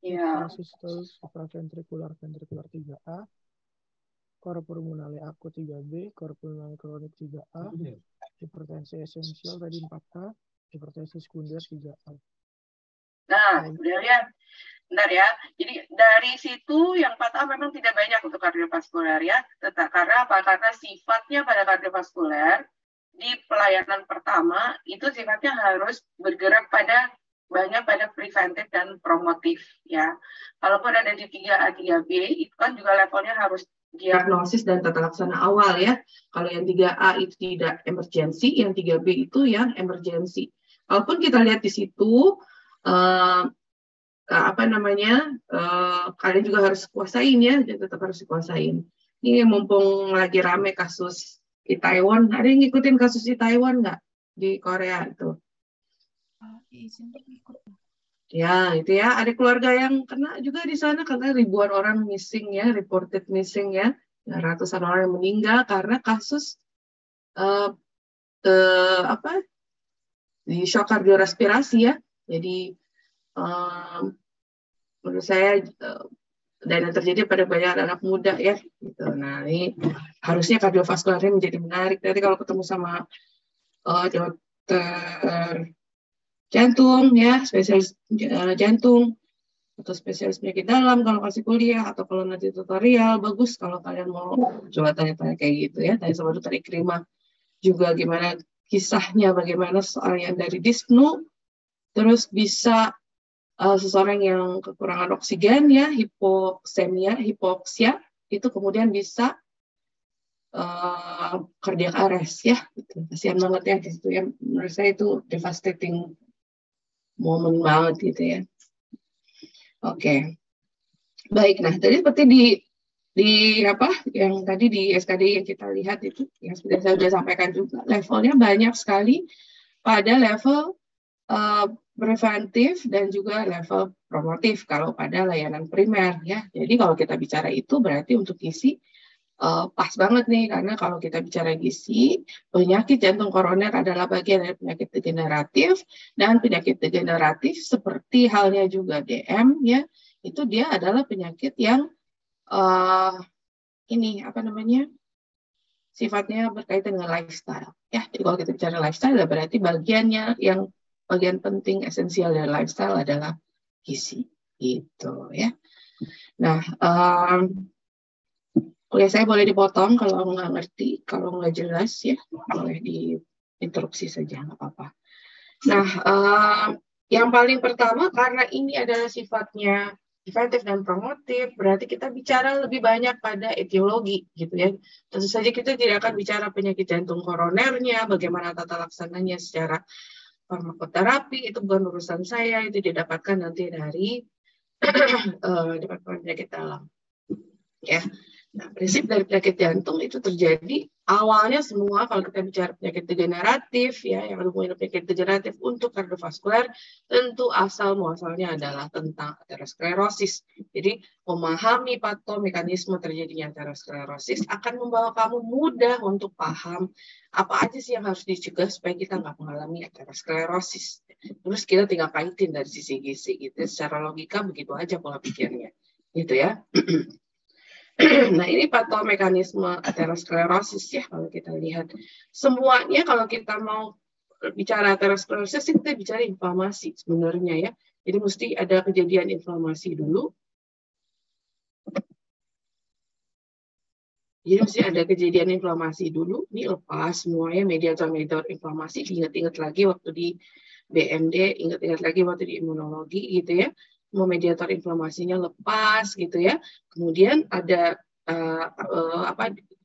Iya. Intrasistus supraventrikular ventrikular 3A, cor pulmonale akut 3B, cor pulmonale kronik 3A, hipertensi esensial tadi 4A, hipertensi sekunder 3A. Nah, udah lihat. Bentar ya. Jadi dari situ yang 4A memang tidak banyak untuk kardiovaskuler ya. Karena apa? Karena sifatnya pada kardiovaskuler di pelayanan pertama itu sifatnya harus bergerak banyak pada preventif dan promotif ya. Kalaupun ada di 3A, 3B itu kan juga levelnya harus diagnosis dan tata laksana awal ya. Kalau yang 3A itu tidak emergensi, yang 3B itu yang emergensi. Kalaupun kita lihat di situ kalian juga harus kuasain ya, tetap harus dikuasain. Ini mumpung lagi rame kasus di Taiwan, ada yang ngikutin kasus di Taiwan nggak? Di Korea itu? Ya, itu ya, ada keluarga yang kena juga di sana karena ribuan orang missing ya, reported missing ya, ratusan orang yang meninggal karena kasus di shock kardiorespirasi ya. Jadi menurut saya dan yang terjadi pada banyak anak muda ya gitu. Nah, ini harusnya kardiovaskularnya menjadi menarik. Nanti kalau ketemu sama dokter jantung ya, spesialis jantung atau spesialis penyakit dalam kalau kasih kuliah, atau kalau nanti tutorial, bagus kalau kalian mau coba tanya-tanya kayak gitu ya. Tanya sama dokter Ikrimah juga gimana kisahnya, bagaimana soal yang dari dispnu terus bisa seseorang yang kekurangan oksigen ya, hipoksemia, hipoksia, itu kemudian bisa cardiac arrest ya, gitu. Kasihan banget ya di situ ya, menurut saya itu devastating moment banget gitu ya. Oke. Baik, nah tadi seperti di apa yang tadi di SKD yang kita lihat itu yang sudah saya sudah sampaikan juga, levelnya banyak sekali pada level preventif dan juga level promotif kalau pada layanan primer ya. Jadi kalau kita bicara itu berarti untuk gizi pas banget nih, karena kalau kita bicara gizi, penyakit jantung koroner adalah bagian dari penyakit degeneratif, dan penyakit degeneratif seperti halnya juga DM ya, itu dia adalah penyakit yang sifatnya berkaitan dengan lifestyle ya. Jadi kalau kita bicara lifestyle berarti bagian penting esensial dari lifestyle adalah gizi gitu ya. Nah, kuliah saya boleh dipotong kalau nggak ngerti, kalau nggak jelas ya boleh diinterupsi saja, nggak apa-apa. Nah, yang paling pertama karena ini adalah sifatnya preventif dan promotif, berarti kita bicara lebih banyak pada etiologi gitu ya. Tentu saja kita tidak akan bicara penyakit jantung koronernya, bagaimana tata laksananya secara farmakoterapi, itu bukan urusan saya, itu didapatkan nanti dari Departemen Penyakit Dalam. Ya. Nah, prinsip dari penyakit jantung itu terjadi awalnya semua kalau kita bicara penyakit degeneratif ya, yang hubungan penyakit degeneratif untuk kardiovaskuler, tentu asal muasalnya adalah tentang aterosklerosis. Jadi memahami patomekanisme terjadinya aterosklerosis akan membawa kamu mudah untuk paham apa aja sih yang harus dicegah supaya kita nggak mengalami aterosklerosis. Terus kita tinggal kaitin dari sisi gizi gitu. Secara logika begitu aja pola pikirnya, gitu ya. Nah, ini patomekanisme aterosklerosis ya kalau kita lihat. Semuanya kalau kita mau bicara aterosklerosis, kita bicara inflamasi sebenarnya ya. Jadi mesti ada kejadian inflamasi dulu. Jadi mesti ada kejadian inflamasi dulu. Ini lepas semuanya mediator-mediator inflamasi. Ingat-ingat lagi waktu di BMD, ingat-ingat lagi waktu di imunologi gitu ya. Semua mediator inflamasinya lepas gitu ya. Kemudian ada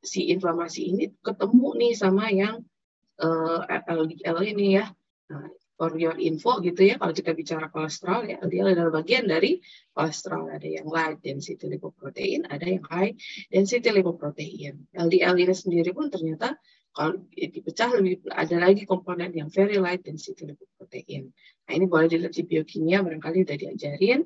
si inflamasi ini ketemu nih sama yang LDL ini ya. Nah, for your info gitu ya, kalau kita bicara kolesterol ya, LDL adalah bagian dari kolesterol. Ada yang light density lipoprotein, ada yang high density lipoprotein. LDL ini sendiri pun ternyata kalau dipecah lebih ada lagi komponen yang very light density lipoprotein. Nah, ini boleh dilihat di biokimia, barangkali udah diajarin.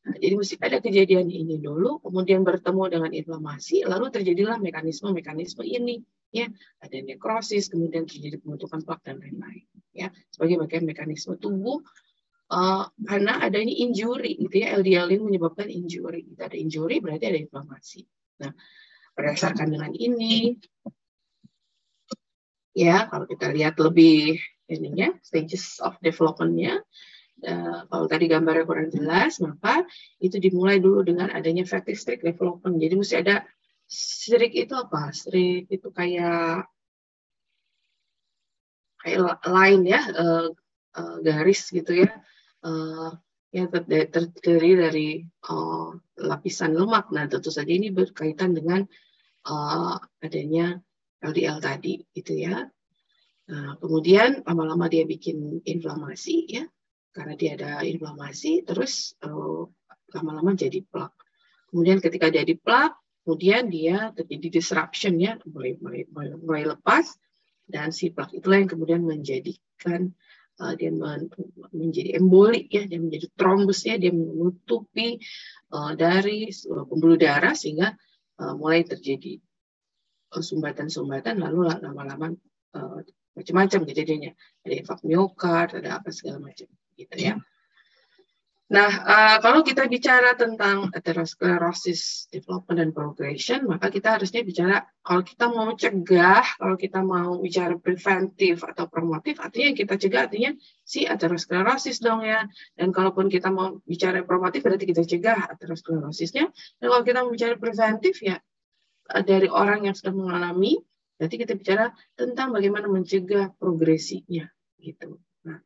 Nah, jadi mesti ada kejadian ini dulu, kemudian bertemu dengan inflamasi, lalu terjadilah mekanisme-mekanisme ini. Ya, ada nekrosis, kemudian terjadi pembentukan plak dan lain-lain. Ya, sebagai bagian mekanisme tubuh karena adanya injury gitu ya, LDL ini menyebabkan injury. Kita ada injury berarti ada inflamasi. Nah, berdasarkan dengan ini, ya kalau kita lihat lebih ininya stages of development-nya, kalau tadi gambarnya kurang jelas, maka itu dimulai dulu dengan adanya fatty streak development. Jadi mesti ada streak itu apa? Streak itu kayak line ya, garis gitu ya, yang terdiri dari lapisan lemak. Nah, tentu saja ini berkaitan dengan adanya LDL tadi, gitu ya. Nah, kemudian lama-lama dia bikin inflamasi ya, karena dia ada inflamasi, terus lama-lama jadi plak. Kemudian ketika jadi plak, kemudian dia terjadi disruption ya, mulai lepas, dan si plak itulah yang kemudian menjadikan dia menjadi embolik ya, dia menjadi trombus ya, dia menutupi dari pembuluh darah sehingga mulai terjadi sumbatan-sumbatan, lalu lama-lama macam-macam kejadiannya, ada infak miokard, ada apa segala macam gitu ya. Nah, kalau kita bicara tentang atherosclerosis development dan progression, maka kita harusnya bicara, kalau kita mau cegah, kalau kita mau bicara preventif atau promotif, artinya yang kita cegah artinya si atherosclerosis dong ya. Dan kalaupun kita mau bicara promotif, berarti kita cegah atherosclerosisnya. Dan kalau kita mau bicara preventif ya, dari orang yang sudah mengalami, berarti kita bicara tentang bagaimana mencegah progresinya gitu. Nah,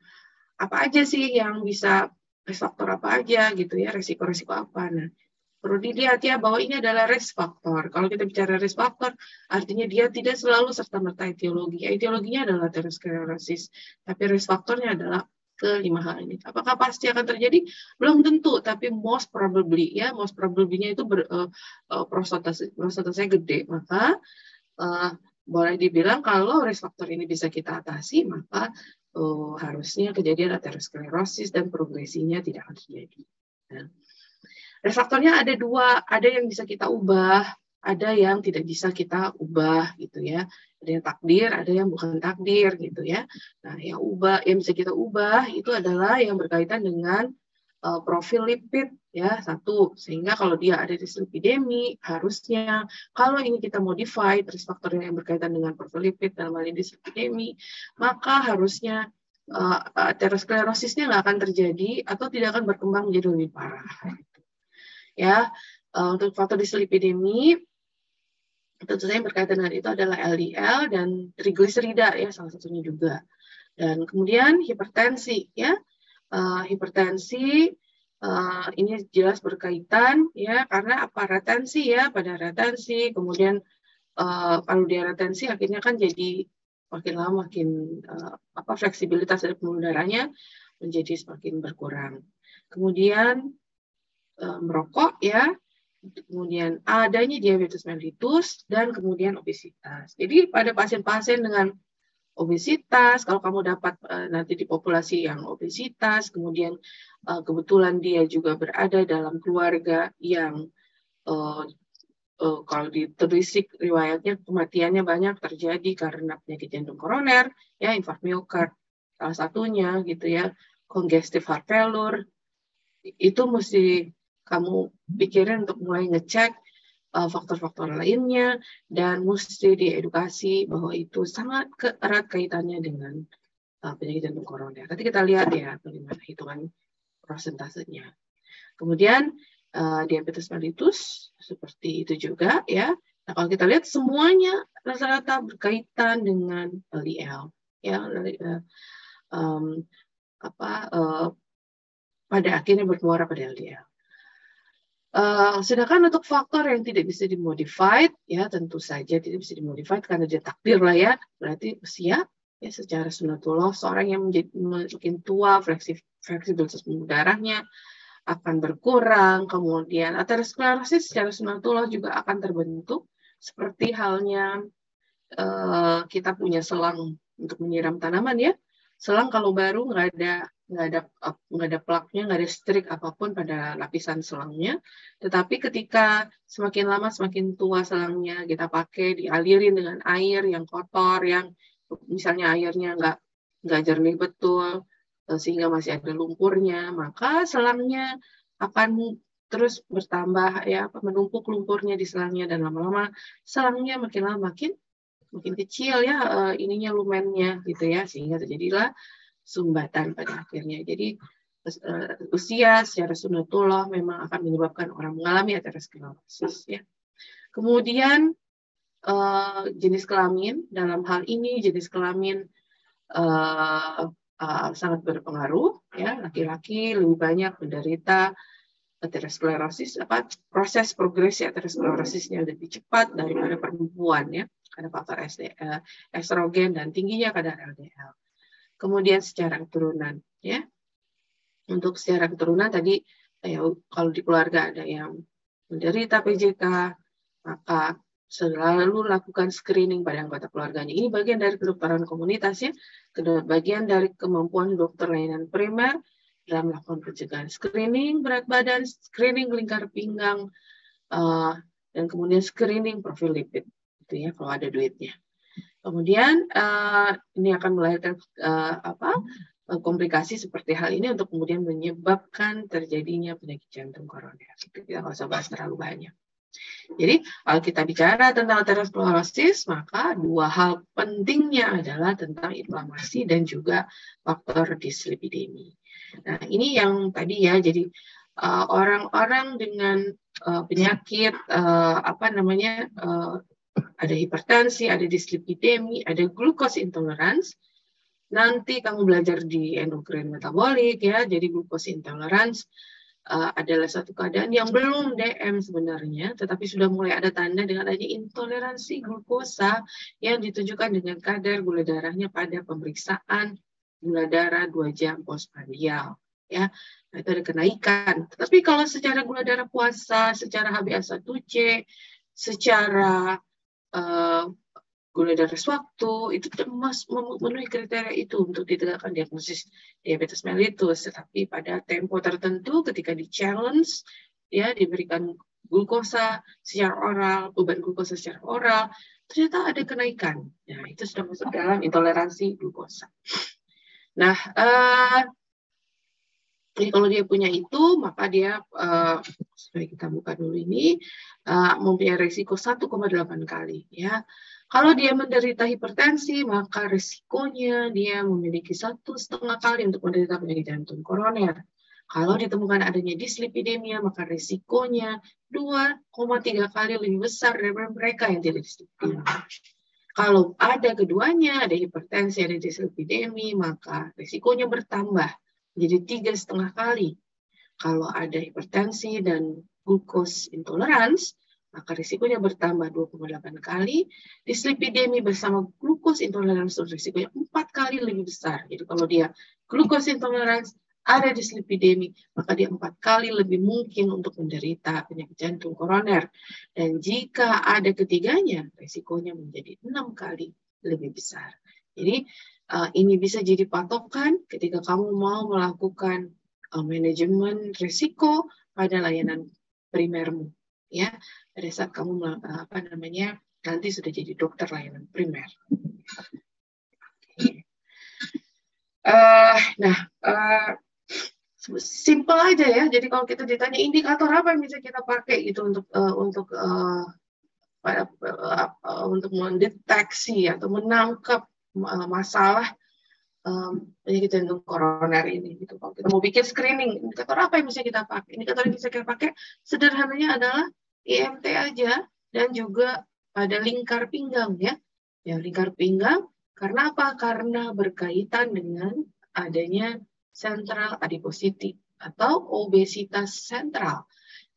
apa aja sih yang bisa, risk faktor apa aja gitu ya, resiko-resiko apa. Nah, perlu dilihat ya bahwa ini adalah risk faktor. Kalau kita bicara risk faktor, artinya dia tidak selalu serta-merta etiologi. Etiologinya adalah atherosclerosis, tapi risk faktornya adalah kelima hal ini. Apakah pasti akan terjadi? Belum tentu, tapi most probably ya, most probably-nya itu prosentasenya gede, maka boleh dibilang kalau risk faktor ini bisa kita atasi, maka harusnya kejadian atherosclerosis dan progresinya tidak akan terjadi. Nah, risk faktornya ada dua, ada yang bisa kita ubah, ada yang tidak bisa kita ubah gitu ya. Ada yang takdir, ada yang bukan takdir gitu ya. Nah, yang bisa kita ubah itu adalah yang berkaitan dengan profil lipid ya, satu, sehingga kalau dia ada dislipidemi, harusnya kalau ini kita modify risk faktor yang berkaitan dengan profil lipid dalam hal ini dislipidemi, maka harusnya atherosclerosisnya nggak akan terjadi atau tidak akan berkembang menjadi lebih parah. Ya, untuk faktor dislipidemi tentu saja yang berkaitan dengan itu adalah LDL dan trigliserida ya, salah satunya juga. Dan kemudian hipertensi ya. Hipertensi ini jelas berkaitan ya, karena apa, retensi ya, pada retensi, kemudian kalau dia retensi akhirnya kan jadi makin lama makin fleksibilitas dari pembuluh darahnya menjadi semakin berkurang. Kemudian merokok ya, kemudian adanya diabetes mellitus dan kemudian obesitas. Jadi pada pasien-pasien dengan obesitas, kalau kamu dapat nanti di populasi yang obesitas, kemudian kebetulan dia juga berada dalam keluarga yang kalau ditelisik riwayatnya kematiannya banyak terjadi karena penyakit jantung koroner, ya infak miokard salah satunya gitu ya, congestive heart failure, itu mesti kamu pikirin untuk mulai ngecek faktor-faktor lainnya, dan mesti diedukasi bahwa itu sangat erat kaitannya dengan penyakit jantung koroner. Nanti kita lihat ya bagaimana hitungan prosentasenya. Kemudian diabetes mellitus seperti itu juga ya. Nah, kalau kita lihat semuanya rata-rata berkaitan dengan LDL ya, pada akhirnya bermuara pada LDL. Sedangkan untuk faktor yang tidak bisa dimodified, ya tentu saja tidak bisa dimodified karena dia takdir lah ya, berarti usia ya secara sunatullah seorang yang makin tua, fleksibilitas pembuluh darahnya akan berkurang, kemudian atherosclerosis secara sunatullah juga akan terbentuk, seperti halnya kita punya selang untuk menyiram tanaman ya, selang kalau baru nggak ada plaknya, nggak ada strik apapun pada lapisan selangnya. Tetapi ketika semakin lama semakin tua selangnya kita pakai, dialirin dengan air yang kotor, yang misalnya airnya nggak jernih betul, sehingga masih ada lumpurnya, maka selangnya akan terus bertambah ya, menumpuk lumpurnya di selangnya, dan lama-lama selangnya makin lama makin kecil ya, ininya lumennya gitu ya, sehingga terjadilah sumbatan pada akhirnya. Jadi usia secara sunatullah memang akan menyebabkan orang mengalami aterosklerosis ya. Kemudian jenis kelamin, dalam hal ini jenis kelamin sangat berpengaruh ya. Laki-laki lebih banyak menderita aterosklerosis, proses progresi aterosklerosisnya lebih cepat daripada perempuan ya, karena faktor estrogen dan tingginya kadar LDL. Kemudian secara keturunan ya. Untuk secara keturunan tadi kalau di keluarga ada yang menderita PJK, maka selalu lakukan screening pada anggota keluarganya. Ini bagian dari kedokteran komunitas ya, bagian dari kemampuan dokter layanan primer dalam melakukan pencegahan screening berat badan, screening lingkar pinggang, dan kemudian screening profil lipid, itu ya kalau ada duitnya. Kemudian ini akan melahirkan komplikasi seperti hal ini untuk kemudian menyebabkan terjadinya penyakit jantung koroner. Kita nggak usah bahas terlalu banyak. Jadi kalau kita bicara tentang aterosklerosis, maka dua hal pentingnya adalah tentang inflamasi dan juga faktor dislipidemi. Nah ini yang tadi ya, jadi orang-orang dengan penyakit ada hipertensi, ada dislipidemi, ada glucose intolerance. Nanti kamu belajar di endokrin metabolik ya, jadi glucose intolerance adalah satu keadaan yang belum DM sebenarnya, tetapi sudah mulai ada tanda dengan adanya intoleransi glukosa yang ditunjukkan dengan kadar gula darahnya pada pemeriksaan gula darah 2 jam postprandial ya. Nah, itu ada kenaikan. Tetapi kalau secara gula darah puasa, secara HbA1c, secara gula darah sewaktu, itu memenuhi kriteria itu untuk ditegakkan diagnosis diabetes mellitus. Tetapi pada tempo tertentu ketika di-challenge, ya diberikan glukosa secara oral, beban glukosa secara oral, ternyata ada kenaikan. Nah, itu sudah masuk dalam intoleransi glukosa. Nah, jadi kalau dia punya itu, maka dia, supaya kita buka dulu ini, mempunyai risiko 1,8 kali. Ya. Kalau dia menderita hipertensi, maka risikonya dia memiliki 1,5 kali untuk menderita penyakit jantung koroner. Kalau ditemukan adanya dislipidemia, maka risikonya 2,3 kali lebih besar daripada mereka yang tidak dislipidemia. Kalau ada keduanya, ada hipertensi, ada dislipidemi, maka risikonya bertambah menjadi 3,5 kali. Kalau ada hipertensi dan glucose intolerance, maka risikonya bertambah 2,8 kali. Dislipidemi bersama glucose intolerance, risikonya 4 kali lebih besar. Jadi kalau dia glucose intolerance, ada dislipidemi, maka dia 4 kali lebih mungkin untuk menderita penyakit jantung koroner. Dan jika ada ketiganya, risikonya menjadi 6 kali lebih besar. Jadi ini bisa jadi patokan ketika kamu mau melakukan manajemen risiko pada layanan primermu, ya. Pada saat kamu nanti sudah jadi dokter layanan primer. Simple aja ya. Jadi kalau kita ditanya indikator apa yang bisa kita pakai gitu untuk mendeteksi atau menangkap masalah penyakit jantung koroner ini gitu. Kalau kita mau bikin screening, indikator apa yang bisa kita pakai? Indikator yang bisa kita pakai sederhananya adalah IMT aja dan juga pada lingkar pinggang ya. Ya, lingkar pinggang karena apa? Karena berkaitan dengan adanya sentral adiposity atau obesitas sentral.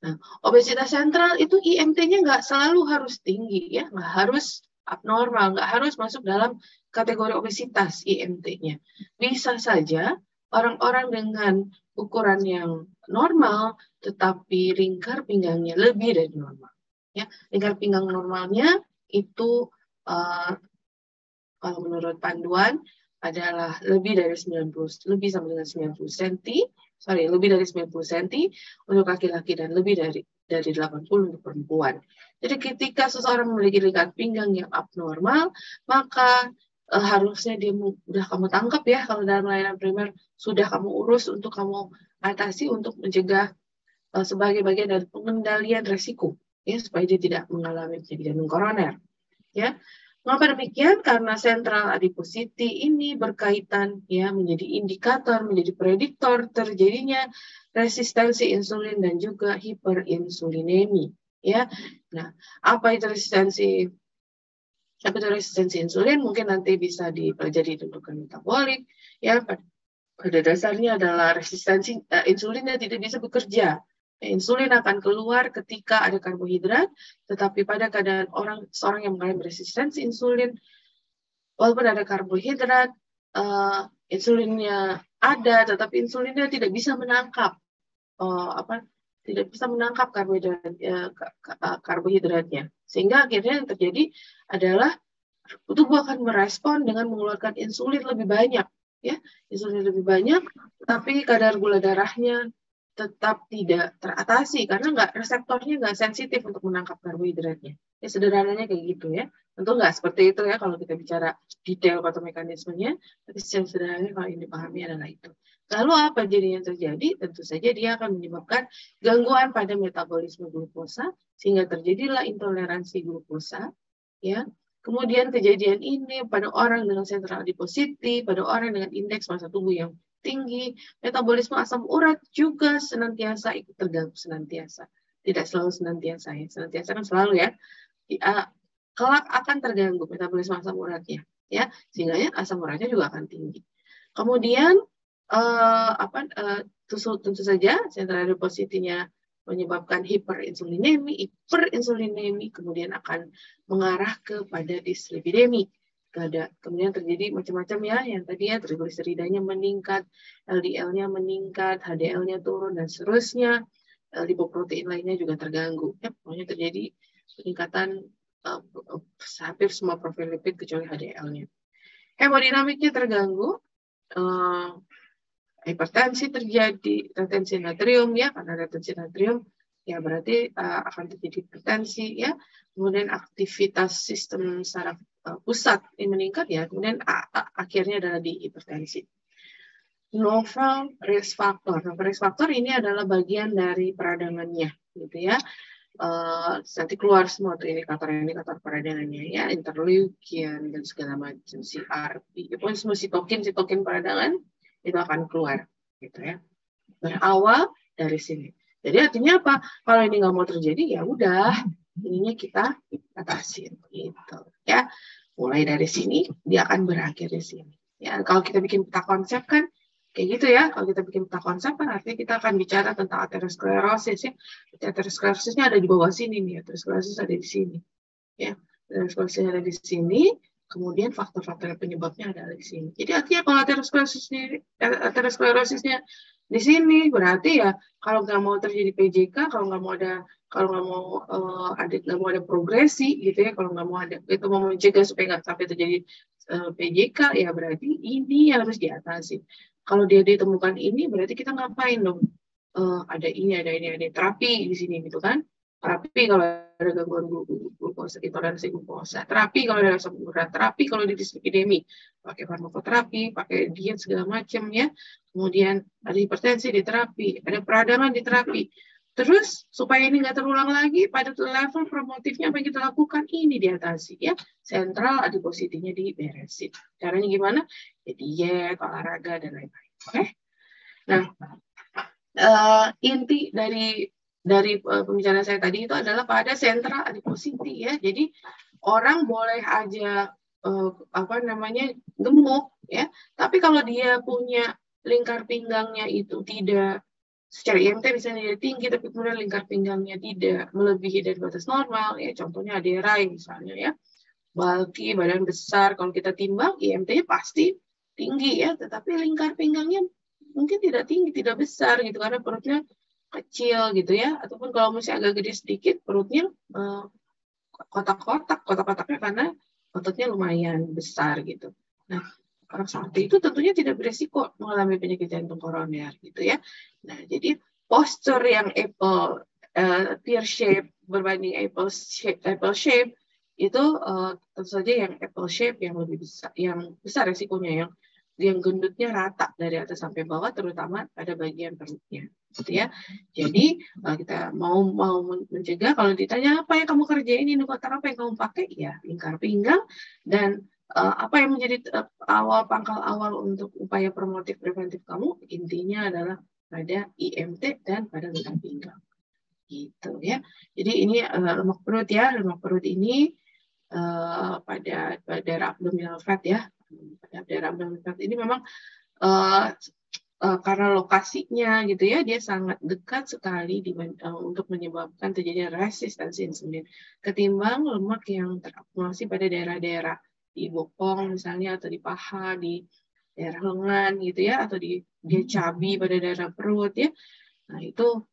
Nah, obesitas sentral itu IMT-nya nggak selalu harus tinggi ya, nggak harus abnormal, nggak harus masuk dalam kategori obesitas IMT-nya. Bisa saja orang-orang dengan ukuran yang normal, tetapi lingkar pinggangnya lebih dari normal. Ya, lingkar pinggang normalnya itu kalau menurut panduan adalah lebih dari 90, lebih sama dengan 90 cm, lebih dari 90 cm untuk laki-laki dan lebih dari 80 untuk perempuan. Jadi ketika seseorang memiliki lingkar pinggang yang abnormal, maka harusnya dia udah kamu tangkap ya, kalau dalam layanan primer sudah kamu urus untuk kamu atasi untuk mencegah sebagai bagian dari pengendalian resiko ya, supaya dia tidak mengalami penyakit jantung koroner ya. Mengapa demikian? Karena sentral adiposity ini berkaitan ya, menjadi indikator, menjadi prediktor terjadinya resistensi insulin dan juga hiperinsulinemi ya. Nah, apa itu resistensi insulin? Mungkin nanti bisa dipelajari tentukan metabolik ya. Pada dasarnya adalah resistensi insulinnya tidak bisa bekerja. Insulin akan keluar ketika ada karbohidrat, tetapi pada keadaan seorang yang mengalami resistensi insulin, walaupun ada karbohidrat, insulinnya ada, tetapi insulinnya tidak bisa menangkap karbohidratnya, sehingga akhirnya yang terjadi adalah tubuh akan merespon dengan mengeluarkan insulin lebih banyak, ya, insulin lebih banyak, tapi kadar gula darahnya tetap tidak teratasi karena reseptornya nggak sensitif untuk menangkap karbohidratnya. Ya, sederhananya kayak gitu ya. Tentu nggak seperti itu ya kalau kita bicara detail patomekanismenya, tapi secara sederhana kalau yang dipahami adalah itu. Lalu apa jadi yang terjadi? Tentu saja dia akan menyebabkan gangguan pada metabolisme glukosa sehingga terjadilah intoleransi glukosa, ya. Kemudian kejadian ini pada orang dengan sentral adiposity, pada orang dengan indeks massa tubuh yang tinggi, metabolisme asam urat juga senantiasa ikut terganggu senantiasa. Tidak selalu senantiasa ya, senantiasa kan selalu ya. Kelak akan terganggu metabolisme asam uratnya, ya, sehingga asam uratnya juga akan tinggi. Kemudian tentu saja sentral adiposity-nya menyebabkan hiperinsulinemi, kemudian akan mengarah kepada dislipidemi. Kemudian terjadi macam-macam ya, yang tadi ya trigliseridanya meningkat, LDL-nya meningkat, HDL-nya turun, dan seterusnya. Lipoprotein lainnya juga terganggu. Ya, pokoknya terjadi peningkatan hampir semua profil lipid kecuali HDL-nya. Hemodinamiknya terganggu, hipertensi terjadi, retensi natrium ya, karena retensi natrium ya berarti akan terjadi hipertensi ya. Kemudian aktivitas sistem saraf pusat ini meningkat ya, kemudian akhirnya adalah di hipertensi. Novel risk factor. Novel risk factor ini adalah bagian dari peradangannya gitu ya. Nanti keluar semua tuh indikator peradangannya ya, interleukin dan segala macam, CRP, pokoknya semua sitokin peradangan itu akan keluar gitu ya. Berawal dari sini. Jadi artinya apa? Kalau ini nggak mau terjadi ya udah, ininya kita atasin gitu ya. Mulai dari sini dia akan berakhir di sini. Ya, kalau kita bikin peta konsep kan kayak gitu ya. Kalau kita bikin peta konsep kan artinya kita akan bicara tentang aterosklerosis ya. Aterosklerosisnya ada di bawah sini nih, aterosklerosis ada di sini. Ya, aterosklerosisnya ada di sini. Kemudian faktor-faktor penyebabnya ada di sini. Jadi artinya kalau aterosklerosisnya di sini berarti ya kalau nggak mau terjadi PJK, kalau nggak mau ada progresi gitu ya, kalau nggak mau ada itu mau mencegah supaya nggak sampai terjadi PJK ya berarti ini yang harus diatasi. Kalau dia ditemukan ini berarti kita ngapain dong? Ada terapi di sini gitu kan? Terapi kalau ada gangguan glukosa, intoleransi glukosa, terapi kalau ada asam urat, terapi kalau ada dislipidemi, pakai farmakoterapi, pakai diet segala macam ya. Kemudian ada hipertensi di terapi, ada peradangan di terapi. Terus supaya ini nggak terulang lagi, pada level promotifnya apa yang kita lakukan ini diatasi ya. Sentral adiposity-nya diberesin. Caranya gimana? Ya diet, olahraga dan lain-lain. Oke? Nah, inti dari pembicaraan saya tadi itu adalah pada sentral adiposity ya. Jadi orang boleh aja gemuk ya, tapi kalau dia punya lingkar pinggangnya itu tidak secara IMT misalnya dia tinggi tapi kemudian lingkar pinggangnya tidak melebihi dari batas normal ya, contohnya aderai misalnya ya, bulky, badan besar, kalau kita timbang IMT-nya pasti tinggi ya, tetapi lingkar pinggangnya mungkin tidak tinggi, tidak besar gitu karena perutnya kecil gitu ya, ataupun kalau masih agak gede sedikit perutnya kotak-kotaknya karena ototnya lumayan besar gitu. Nah, orang seperti itu tentunya tidak beresiko mengalami penyakit jantung koroner gitu ya. Nah, jadi posture yang apple pear shape berbanding apple shape itu tentu saja yang apple shape yang lebih besar, yang besar resikonya, yang gendutnya rata dari atas sampai bawah, terutama pada bagian perutnya, gitu ya. Jadi kita mau mencegah, kalau ditanya apa yang kamu kerjain, indikator apa yang kamu pakai, ya lingkar pinggang. Dan apa yang menjadi pangkal awal untuk upaya promotif preventif kamu, intinya adalah pada IMT dan pada lingkar pinggang, gitu ya. Jadi ini lemak perut ya, lemak perut ini pada daerah abdominal fat ya. Pada daerah abdominal fat ini memang karena lokasinya gitu ya, dia sangat dekat sekali untuk menyebabkan terjadinya resistensi insulin ketimbang lemak yang terakumulasi pada daerah-daerah di bokong misalnya, atau di paha, di daerah lengan gitu ya, atau dia cabi pada daerah perut ya. Nah itu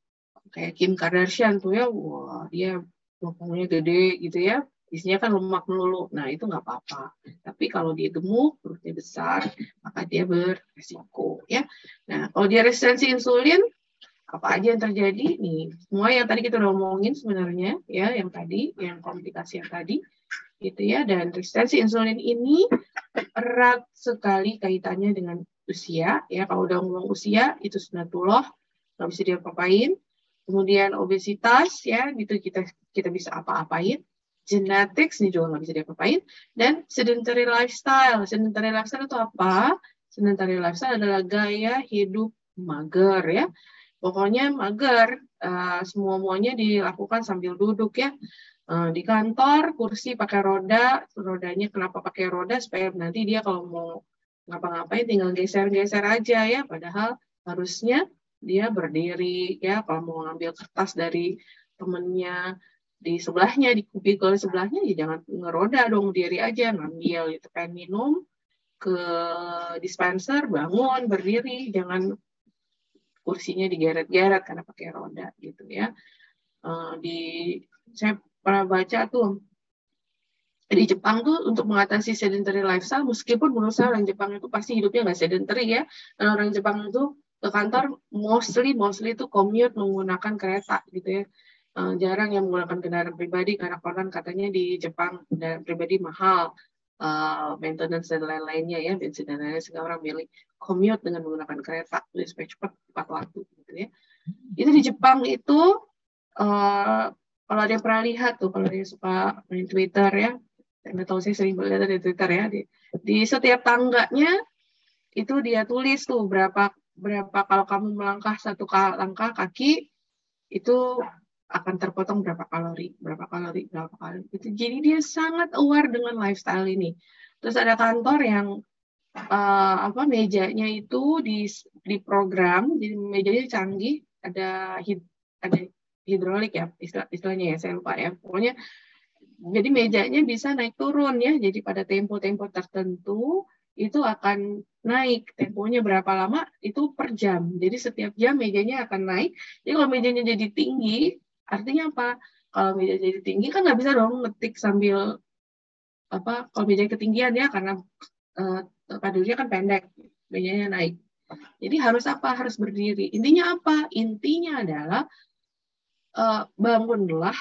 kayak Kim Kardashian tuh ya, wah dia bokongnya gede gitu ya, isinya kan lemak melulu. Nah itu nggak apa-apa. Tapi kalau dia gemuk, perutnya besar, maka dia beresiko ya. Nah kalau dia resistensi insulin, apa aja yang terjadi nih? Semua yang tadi kita udah ngomongin sebenarnya ya, yang tadi, yang komplikasi yang tadi gitu ya. Dan resistensi insulin ini erat sekali kaitannya dengan usia ya. Kalau udah ngomong usia itu sunatullah, nggak bisa diapa-apain. Kemudian obesitas ya, gitu kita bisa apa-apain. Genetics ini juga nggak bisa diapa-apain. Dan sedentary lifestyle. Sedentary lifestyle itu apa? Sedentary lifestyle adalah gaya hidup mager ya. Pokoknya mager, semua-muanya dilakukan sambil duduk ya. Di kantor, kursi pakai roda, rodanya kenapa pakai roda? Supaya nanti dia kalau mau ngapa-ngapain tinggal geser-geser aja ya. Padahal harusnya dia berdiri ya, kalau mau ngambil kertas dari temennya di sebelahnya, di kubikel sebelahnya, ya jangan ngeroda dong, diri aja ngambil gitu, pengen minum ke dispenser, bangun berdiri, jangan kursinya digeret-geret karena pakai roda gitu ya. Saya pernah baca tuh di Jepang tuh untuk mengatasi sedentary lifestyle, meskipun menurut saya orang Jepang itu pasti hidupnya nggak sedentary ya, dan orang Jepang itu ke kantor mostly itu commute menggunakan kereta gitu ya. Jarang yang menggunakan kendaraan pribadi karena konon katanya di Jepang kendaraan pribadi mahal, maintenance dan lain-lainnya ya, bensin dan lain-lain, sehingga orang milih commute dengan menggunakan kereta supaya cepat tepat waktu gitu ya. Itu di Jepang itu kalau ada yang pernah lihat tuh, kalau dia suka main Twitter ya, nggak tahu, saya sering lihat di Twitter ya, di setiap tangganya itu dia tulis tuh berapa kalau kamu melangkah satu langkah kaki itu akan terpotong berapa kalori itu. Jadi dia sangat aware dengan lifestyle ini. Terus ada kantor yang mejanya itu di program, jadi mejanya canggih, ada hidrolik ya istilahnya ya, saya lupa ya, pokoknya jadi mejanya bisa naik turun ya. Jadi pada tempo-tempo tertentu itu akan naik. Temponya berapa lama itu per jam. Jadi setiap jam mejanya akan naik. Jadi kalau mejanya jadi tinggi, artinya apa? Kalau meja jadi tinggi kan nggak bisa dong ngetik sambil kalau meja ketinggian ya, karena tempat duduknya kan pendek, mejanya naik. Jadi harus apa? Harus berdiri. Intinya apa? Intinya adalah bangunlah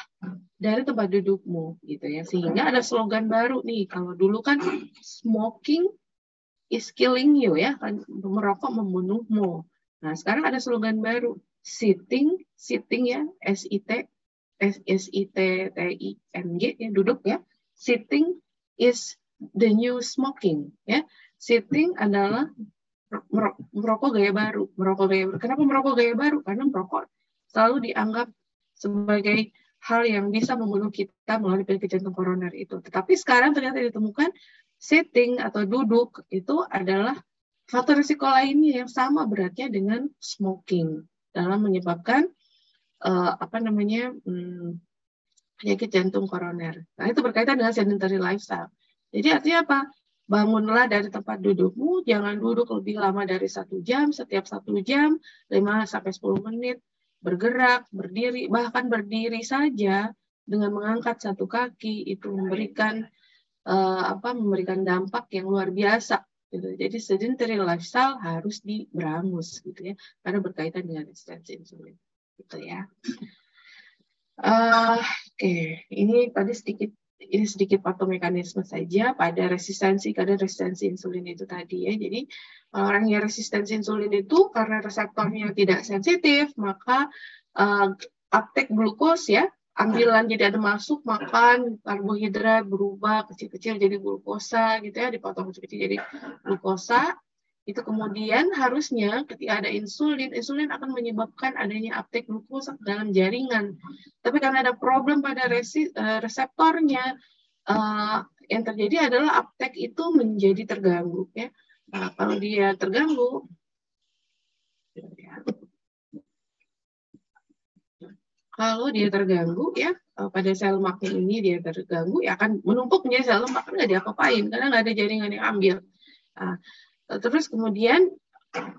dari tempat dudukmu gitu ya. Sehingga ada slogan baru nih. Kalau dulu kan smoking is killing you ya, kan merokok membunuhmu. Nah, sekarang ada slogan baru, sitting ya, SITTING ya, duduk ya. Sitting is the new smoking ya. Sitting adalah merokok gaya baru. Kenapa merokok gaya baru? Karena merokok selalu dianggap sebagai hal yang bisa membunuh kita melalui penyakit jantung koroner itu. Tetapi sekarang ternyata ditemukan sitting atau duduk itu adalah faktor risiko lainnya yang sama beratnya dengan smoking dalam menyebabkan penyakit jantung koroner. Nah, itu berkaitan dengan sedentary lifestyle. Jadi artinya apa? Bangunlah dari tempat dudukmu, jangan duduk lebih lama dari 1 jam, setiap 1 jam, 5-10 menit, bergerak, berdiri, bahkan berdiri saja dengan mengangkat satu kaki, itu memberikan dampak yang luar biasa. Gitu. Jadi sedentary lifestyle harus diberangus, gitu ya, karena berkaitan dengan resistensi insulin. Gitu ya. Oke, ini tadi sedikit ini sedikit patomekanisme saja pada kadar resistensi insulin itu tadi ya. Jadi orang yang resistensi insulin itu karena reseptornya tidak sensitif, maka uptake glukos ya, ambilan jadi ada masuk makan karbohidrat berubah kecil-kecil jadi glukosa gitu ya, dipotong kecil-kecil jadi glukosa. Itu kemudian harusnya ketika ada insulin akan menyebabkan adanya uptake glukosa dalam jaringan. Tapi karena ada problem pada reseptornya, yang terjadi adalah uptake itu menjadi terganggu ya. Nah, kalau dia terganggu, ya pada sel lemaknya ini dia terganggu, ya akan menumpuk menjadi sel lemak, kan nggak diapa-apain karena nggak ada jaringan yang ambil. Nah, terus kemudian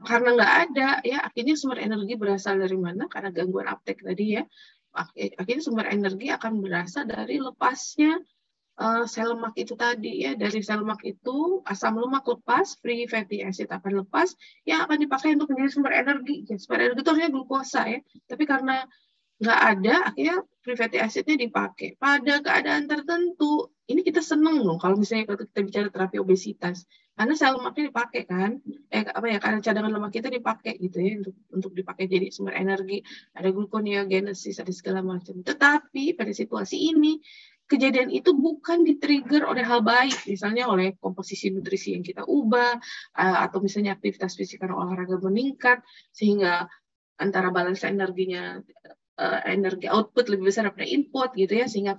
karena nggak ada ya, akhirnya sumber energi berasal dari mana? Karena gangguan uptake tadi ya, akhirnya sumber energi akan berasal dari lepasnya sel lemak itu tadi ya. Dari sel lemak itu asam lemak lepas, free fatty acid akan lepas yang akan dipakai untuk menjadi sumber energi. Sumber energi itu harusnya glukosa ya, tapi karena nggak ada, akhirnya free fatty acidnya dipakai. Pada keadaan tertentu, ini kita seneng loh kalau misalnya kita bicara terapi obesitas, karena sel lemaknya dipakai kan, karena cadangan lemak kita dipakai gitu ya, untuk dipakai jadi sumber energi, ada gluconeogenesis, ada segala macam. Tetapi pada situasi ini, kejadian itu bukan di-trigger oleh hal baik, misalnya oleh komposisi nutrisi yang kita ubah, atau misalnya aktivitas fisik karena olahraga meningkat, sehingga antara balance energinya, energi output lebih besar daripada input gitu ya, sehingga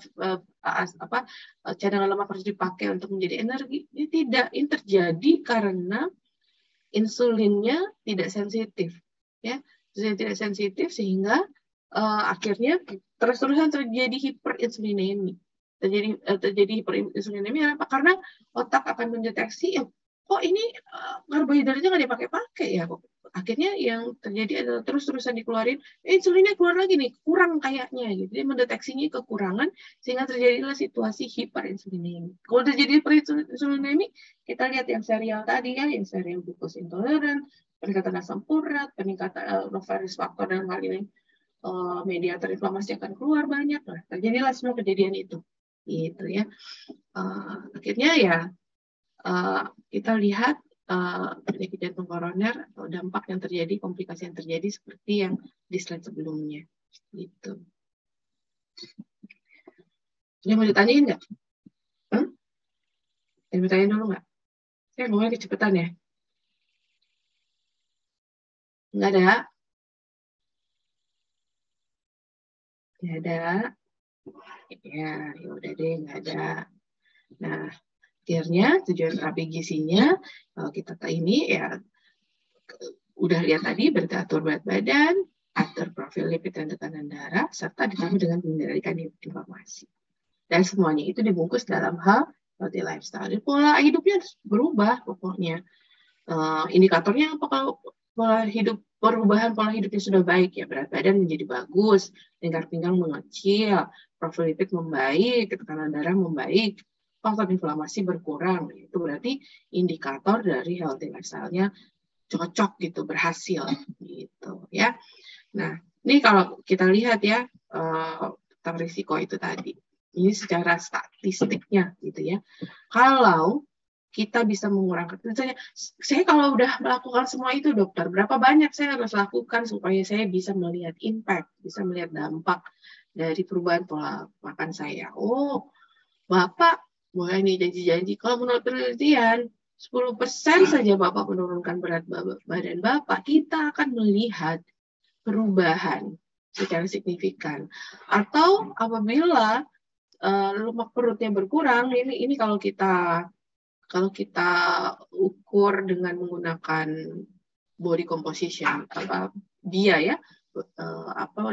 cadangan lemak harus dipakai untuk menjadi energi. Ini tidak, ini terjadi karena insulinnya tidak sensitif ya, tidak sensitif sehingga akhirnya terus-terusan terjadi hiperinsulinemi. Terjadi hiperinsulinemi apa? Karena otak akan mendeteksi kok ini karbohidratnya nggak dipakai-pakai ya, kok. Akhirnya yang terjadi adalah terus-terusan dikeluarin, insulinnya keluar lagi nih, kurang kayaknya gitu. Dia mendeteksinya kekurangan sehingga terjadilah situasi hiperinsulinemi. Kalau terjadi hiperinsulinemi, kita lihat yang serial tadi ya, yang serial glucose intoleran, peningkatan asam urat, peningkatan various faktor dan hal ini, mediator inflamasi akan keluar banyak. Nah, terjadilah semua kejadian itu, gitu ya. Akhirnya ya kita lihat penyakit jantung koroner atau dampak yang terjadi, komplikasi yang terjadi seperti yang di slide sebelumnya. Gitu. Ini mau ditanyain nggak? Mau ditanyain dulu nggak? Saya ngomongnya kecepatan ya? Nggak ada? Nggak ada? Ya udah deh, nggak ada. Nah, akhirnya tujuan terapi gizinya, kalau kita ini ya udah lihat tadi, berarti atur berat badan, atur profil lipid dan tekanan darah, serta ditambah dengan mengendalikan inflamasi. Dan semuanya itu dibungkus dalam hal healthy lifestyle. Jadi pola hidupnya harus berubah pokoknya. Indikatornya apa? Kalau perubahan pola hidupnya sudah baik ya, berat badan menjadi bagus, lingkar pinggang mengecil, profil lipid membaik, tekanan darah membaik, faktor inflamasi berkurang. Itu berarti indikator dari healthy lifestyle-nya cocok gitu, berhasil gitu ya. Nah, ini kalau kita lihat ya tentang risiko itu tadi. Ini secara statistiknya gitu ya. Kalau kita bisa mengurangkan, misalnya saya kalau udah melakukan semua itu dokter, berapa banyak saya harus lakukan supaya saya bisa melihat impact, bisa melihat dampak dari perubahan pola makan saya. Oh, Bapak boleh nih janji-janji, kalau menurut penelitian 10% saja Bapak menurunkan berat badan Bapak, kita akan melihat perubahan secara signifikan. Atau apabila lemak perutnya berkurang, ini kalau kita ukur dengan menggunakan body composition, BIA ya,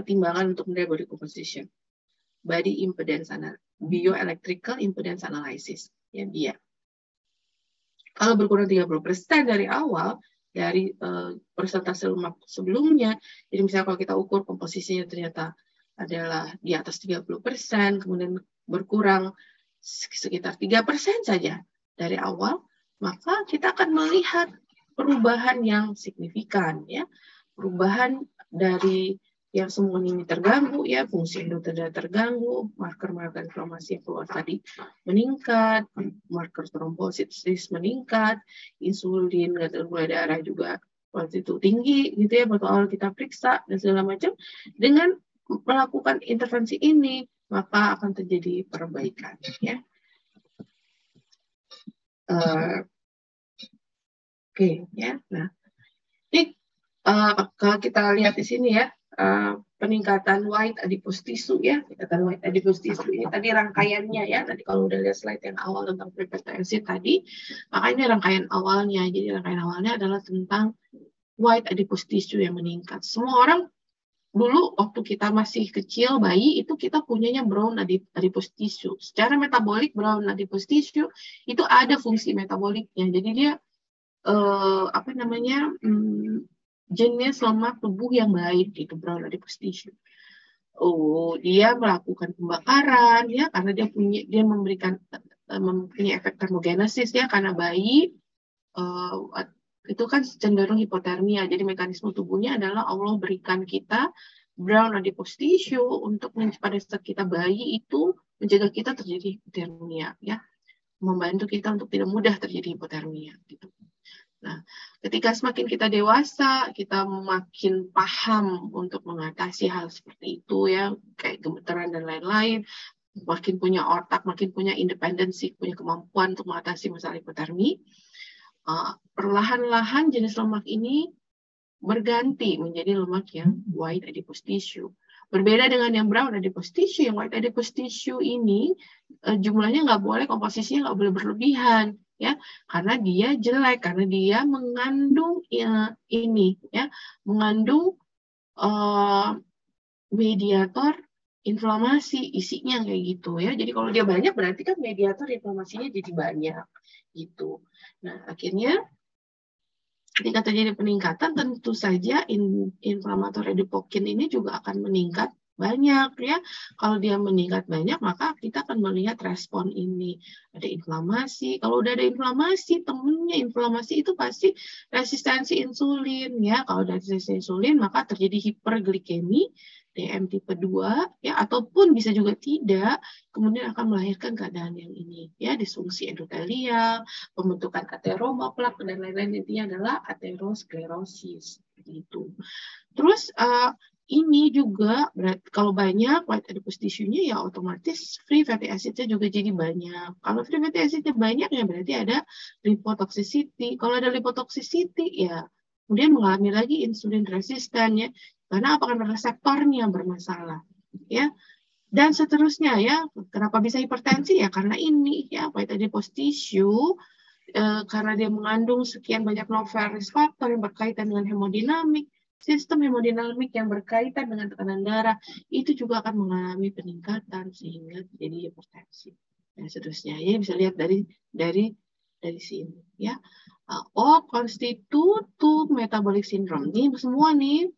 timbangan untuk menilai body composition, body impedance bioelectrical impedance analysis ya, BIA. Kalau berkurang 30% dari awal dari persentase lemak sebelumnya, jadi misalnya kalau kita ukur komposisinya ternyata adalah di atas 30%, kemudian berkurang sekitar 3% saja dari awal, maka kita akan melihat perubahan yang signifikan ya, perubahan dari yang semua ini terganggu, ya fungsi endotel terganggu, marker-marker inflamasi yang keluar tadi meningkat, marker trombositis meningkat, insulin, kadar gula darah juga waktu itu tinggi, gitu ya, waktu awal kita periksa dan segala macam. Dengan melakukan intervensi ini, maka akan terjadi perbaikan, ya. Oke, ya. Nah, ini kalau kita lihat di sini ya, peningkatan white adipose tissue ya, peningkatan white adipose tissue ini tadi rangkaiannya ya, tadi kalau udah lihat slide yang awal tentang pre-PTSD tadi, maka ini rangkaian awalnya. Jadi rangkaian awalnya adalah tentang white adipose tissue yang meningkat. Semua orang dulu waktu kita masih kecil, bayi, itu kita punyanya brown adipose tissue. Secara metabolik brown adipose tissue itu ada fungsi metaboliknya. Jadi dia jenis lemak tubuh yang baik gitu, brown adipose tissue. Dia melakukan pembakaran ya, karena dia mempunyai efek termogenesis ya, karena bayi itu kan cenderung hipotermia. Jadi mekanisme tubuhnya adalah Allah berikan kita brown adipose tissue untuk pada saat kita bayi itu menjaga kita terjadi hipotermia ya, membantu kita untuk tidak mudah terjadi hipotermia gitu. Nah, ketika semakin kita dewasa, kita makin paham untuk mengatasi hal seperti itu ya, kayak gemetaran dan lain-lain, makin punya otak, makin punya independensi, punya kemampuan untuk mengatasi masalah hipotermi. Perlahan-lahan jenis lemak ini berganti menjadi lemak yang white adipose tissue. Berbeda dengan yang brown adipose tissue, yang white adipose tissue ini jumlahnya nggak boleh, komposisinya nggak boleh berlebihan. Ya, karena dia jelek, karena dia mengandung mengandung mediator inflamasi, isinya kayak gitu ya. Jadi kalau dia banyak berarti kan mediator inflamasinya jadi banyak gitu. Nah, akhirnya ketika terjadi peningkatan, tentu saja inflamator adipokin ini juga akan meningkat banyak ya. Kalau dia meningkat banyak, maka kita akan melihat respon ini. Ada inflamasi. Kalau udah ada inflamasi, temennya inflamasi itu pasti resistensi insulin ya. Kalau ada resistensi insulin, maka terjadi hiperglikemi, DM tipe 2 ya, ataupun bisa juga tidak, kemudian akan melahirkan keadaan yang ini ya, disfungsi endotelial, pembentukan ateroma, plak dan lain-lain. Intinya adalah aterosklerosis gitu. Terus ini juga kalau banyak white adipose tissue-nya ya otomatis free fatty acid-nya juga jadi banyak. Kalau free fatty acid-nya banyak ya berarti ada lipotoxicity. Kalau ada lipotoxicity ya kemudian mengalami lagi insulin resisten ya. Karena apa? Karena reseptornya bermasalah ya. Dan seterusnya ya. Kenapa bisa hipertensi ya? Karena ini ya white adipose tissue karena dia mengandung sekian banyak novel risk factor yang berkaitan dengan hemodinamik. Sistem hemodinamik yang berkaitan dengan tekanan darah itu juga akan mengalami peningkatan sehingga terjadi hipertensi dan seterusnya. Ya bisa lihat dari sini ya. Constitutive metabolic syndrome ini semua nih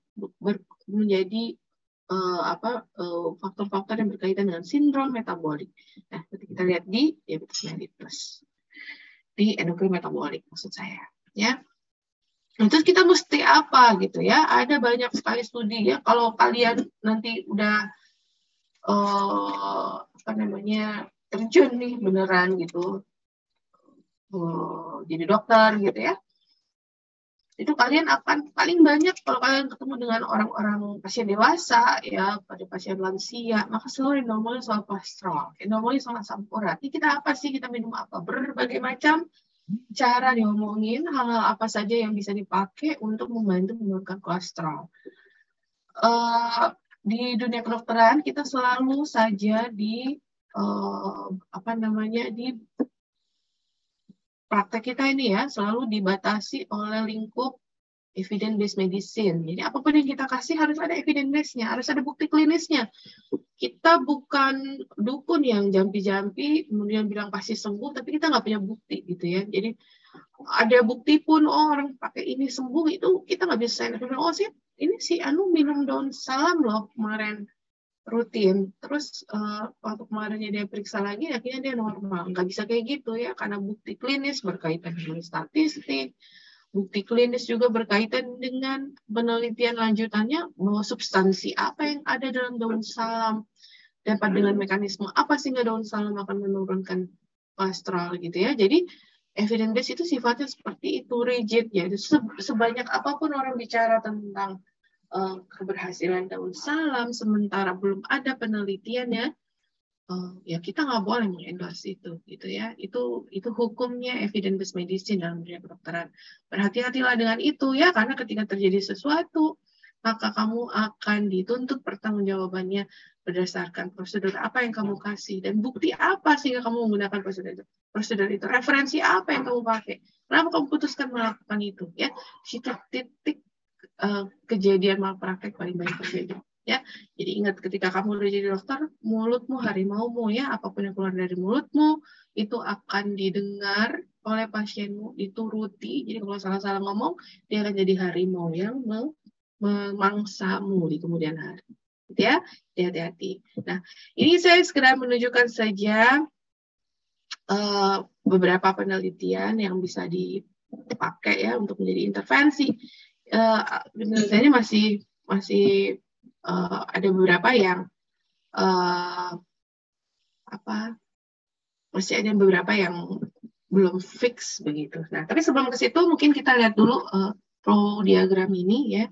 menjadi faktor-faktor yang berkaitan dengan sindrom metabolik. Nah, kita lihat di diabetes mellitus, di endokrin metabolik maksud saya ya. Nah, terus kita mesti apa gitu ya? Ada banyak sekali studi ya. Kalau kalian nanti udah terjun nih beneran gitu, jadi dokter gitu ya. Itu kalian akan paling banyak kalau kalian ketemu dengan orang-orang pasien dewasa ya, pada pasien lansia, maka selalu normalnya soal kolesterol, normalnya soal asam urat. Ini kita apa sih? Kita minum apa? Berbagai macam cara diomongin hal-hal apa saja yang bisa dipakai untuk membantu menurunkan kolesterol. Di dunia kedokteran kita selalu saja di praktek kita ini ya selalu dibatasi oleh lingkup evidence-based medicine. Jadi apapun yang kita kasih harus ada evidence-nya, harus ada bukti klinisnya. Kita bukan dukun yang jampi-jampi kemudian bilang pasti sembuh, tapi kita nggak punya bukti gitu ya. Jadi ada bukti pun orang pakai ini sembuh itu kita nggak bisa bilang sih ini si Anu minum daun salam loh kemarin rutin. Terus waktu kemarinnya dia periksa lagi akhirnya dia normal. Nggak bisa kayak gitu ya karena bukti klinis berkaitan dengan statistik, bukti klinis juga berkaitan dengan penelitian lanjutannya bahwa substansi apa yang ada dalam daun salam dapat dengan mekanisme apa sehingga daun salam akan menurunkan kolesterol gitu ya. Jadi evidence base itu sifatnya seperti itu, rigid ya. Sebanyak apapun orang bicara tentang keberhasilan daun salam sementara belum ada penelitiannya, ya kita nggak boleh mengendorse itu gitu ya. Itu hukumnya evidence based medicine dalam dunia kedokteran. Berhati-hatilah dengan itu ya, karena ketika terjadi sesuatu maka kamu akan dituntut pertanggungjawabannya berdasarkan prosedur apa yang kamu kasih dan bukti apa sehingga kamu menggunakan prosedur itu, referensi apa yang kamu pakai, kenapa kamu putuskan melakukan itu ya. Situ titik kejadian malpraktek paling banyak terjadi. Ya, jadi ingat ketika kamu udah jadi dokter, mulutmu harimaumu ya, apapun yang keluar dari mulutmu itu akan didengar oleh pasienmu, dituruti. Jadi kalau salah-salah ngomong, dia akan jadi harimau yang memangsamu di kemudian hari. Gitu ya, hati-hati. Nah, ini saya sekedar menunjukkan saja beberapa penelitian yang bisa dipakai ya untuk menjadi intervensi. Penelitiannya masih ada beberapa yang masih ada beberapa yang belum fix begitu. Nah, tapi sebelum ke situ mungkin kita lihat dulu flow diagram ini ya.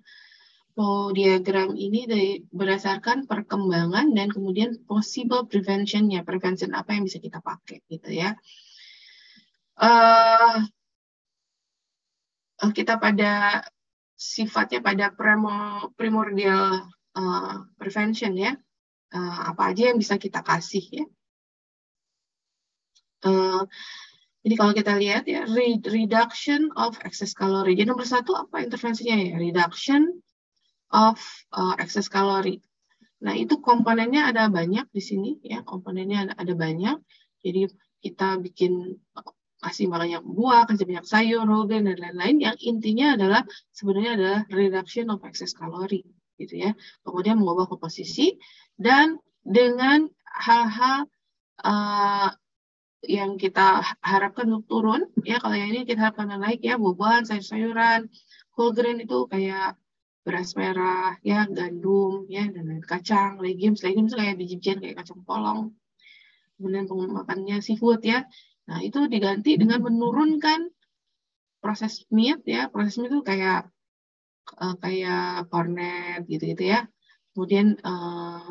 Flow diagram ini berdasarkan perkembangan dan kemudian possible prevention-nya, prevention apa yang bisa kita pakai gitu ya. Kita pada sifatnya pada primordial prevention ya, apa aja yang bisa kita kasih ya. Jadi kalau kita lihat ya, reduction of excess calorie. Jadi nomor satu apa intervensinya ya? Reduction of excess calorie. Nah itu komponennya ada banyak di sini ya, komponennya ada banyak. Jadi kita kasih banyak buah, kasih banyak sayur, whole grain dan lain-lain. Yang intinya sebenarnya adalah reduction of excess calorie, gitu ya. Kemudian mengubah komposisi dan dengan hal-hal yang kita harapkan untuk turun, ya kalau yang ini kita harapkan naik ya, buah-buahan, sayur-sayuran, whole grain itu kayak beras merah, ya gandum, ya dan lain kacang, legumes itu kayak biji-bijian kayak kacang polong. Kemudian makannya seafood ya. Nah, itu diganti dengan menurunkan proses meat ya. Proses meat itu kayak cornet gitu-gitu ya. Kemudian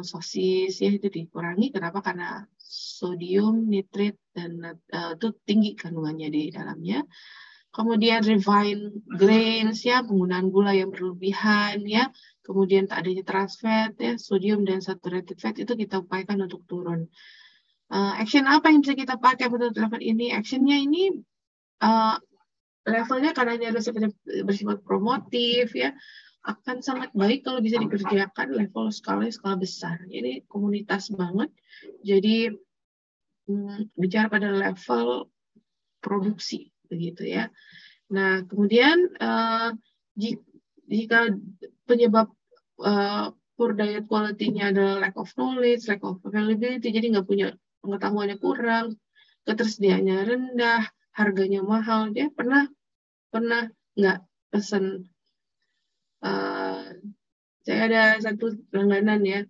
sosis ya itu dikurangi. Kenapa? Karena sodium, nitrit dan itu tinggi kandungannya di dalamnya. Kemudian refined grains ya, penggunaan gula yang berlebihan ya. Kemudian tak adanya trans fat ya, sodium dan saturated fat itu kita upayakan untuk turun. Action apa yang bisa kita pakai untuk level ini? Actionnya ini levelnya karena dia bersifat promotif ya, akan sangat baik kalau bisa dikerjakan level skala besar. Ini komunitas banget. Jadi bicara pada level produksi begitu ya. Nah kemudian jika penyebab poor diet quality-nya adalah lack of knowledge, lack of availability, jadi nggak punya pengetahuannya kurang, ketersediaannya rendah, harganya mahal. Dia pernah nggak pesen? Saya ada satu langganan ya.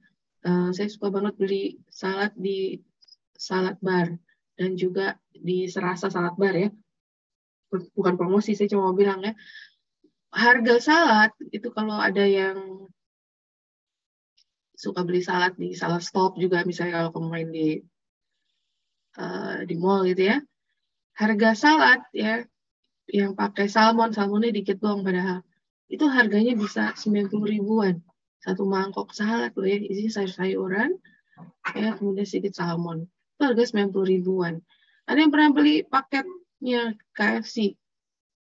Saya suka banget beli salad di salad bar dan juga di Serasa salad bar ya. Bukan promosi, saya cuma mau bilang ya. Harga salad itu kalau ada yang suka beli salad di salad stop juga, misalnya kalau kamu main di mall gitu ya, harga salad ya yang pakai salmonnya dikit doang padahal itu harganya bisa 90 ribuan satu mangkok salad loh ya, isinya sayur-sayuran ya kemudian sedikit salmon, itu harga 90 ribuan. Ada yang pernah beli paketnya KFC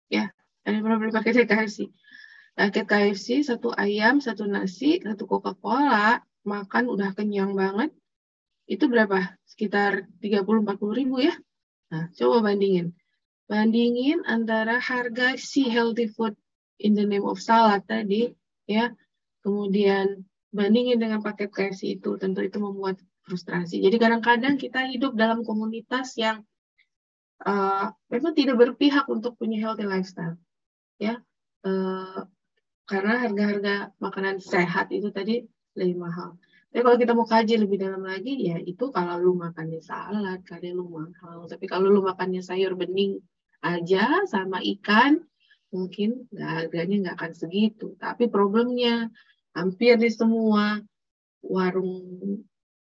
ya? Ada yang pernah beli paketnya KFC? Paket KFC satu ayam, satu nasi, satu Coca-Cola, makan udah kenyang banget. Itu berapa? Sekitar 30-40 ribu ya. Nah, coba bandingin antara harga si healthy food in the name of salad tadi, ya, kemudian bandingin dengan paket KFC itu, tentu itu membuat frustrasi. Jadi kadang-kadang kita hidup dalam komunitas yang memang tidak berpihak untuk punya healthy lifestyle. ya, karena harga-harga makanan sehat itu tadi lebih mahal. Tapi kalau kita mau kaji lebih dalam lagi, ya itu kalau lu makannya salad, kali lu mahal. Tapi kalau lu makannya sayur bening aja sama ikan, mungkin harganya nggak akan segitu. Tapi problemnya hampir di semua warung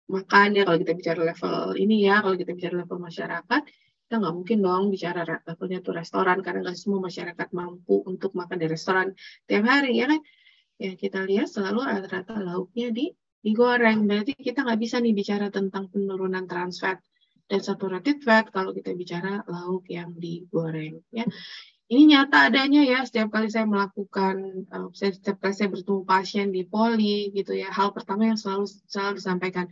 makan ya, kalau kita bicara level ini ya, kalau kita bicara level masyarakat, kita nggak mungkin dong bicara levelnya tuh restoran, karena nggak semua masyarakat mampu untuk makan di restoran tiap hari ya kan. Ya kita lihat selalu rata-rata lauknya digoreng. Berarti kita nggak bisa nih bicara tentang penurunan trans fat dan saturated fat kalau kita bicara lauk yang digoreng ya. Ini nyata adanya ya, setiap kali saya melakukan, setiap kali saya bertemu pasien di poli gitu ya, hal pertama yang selalu disampaikan,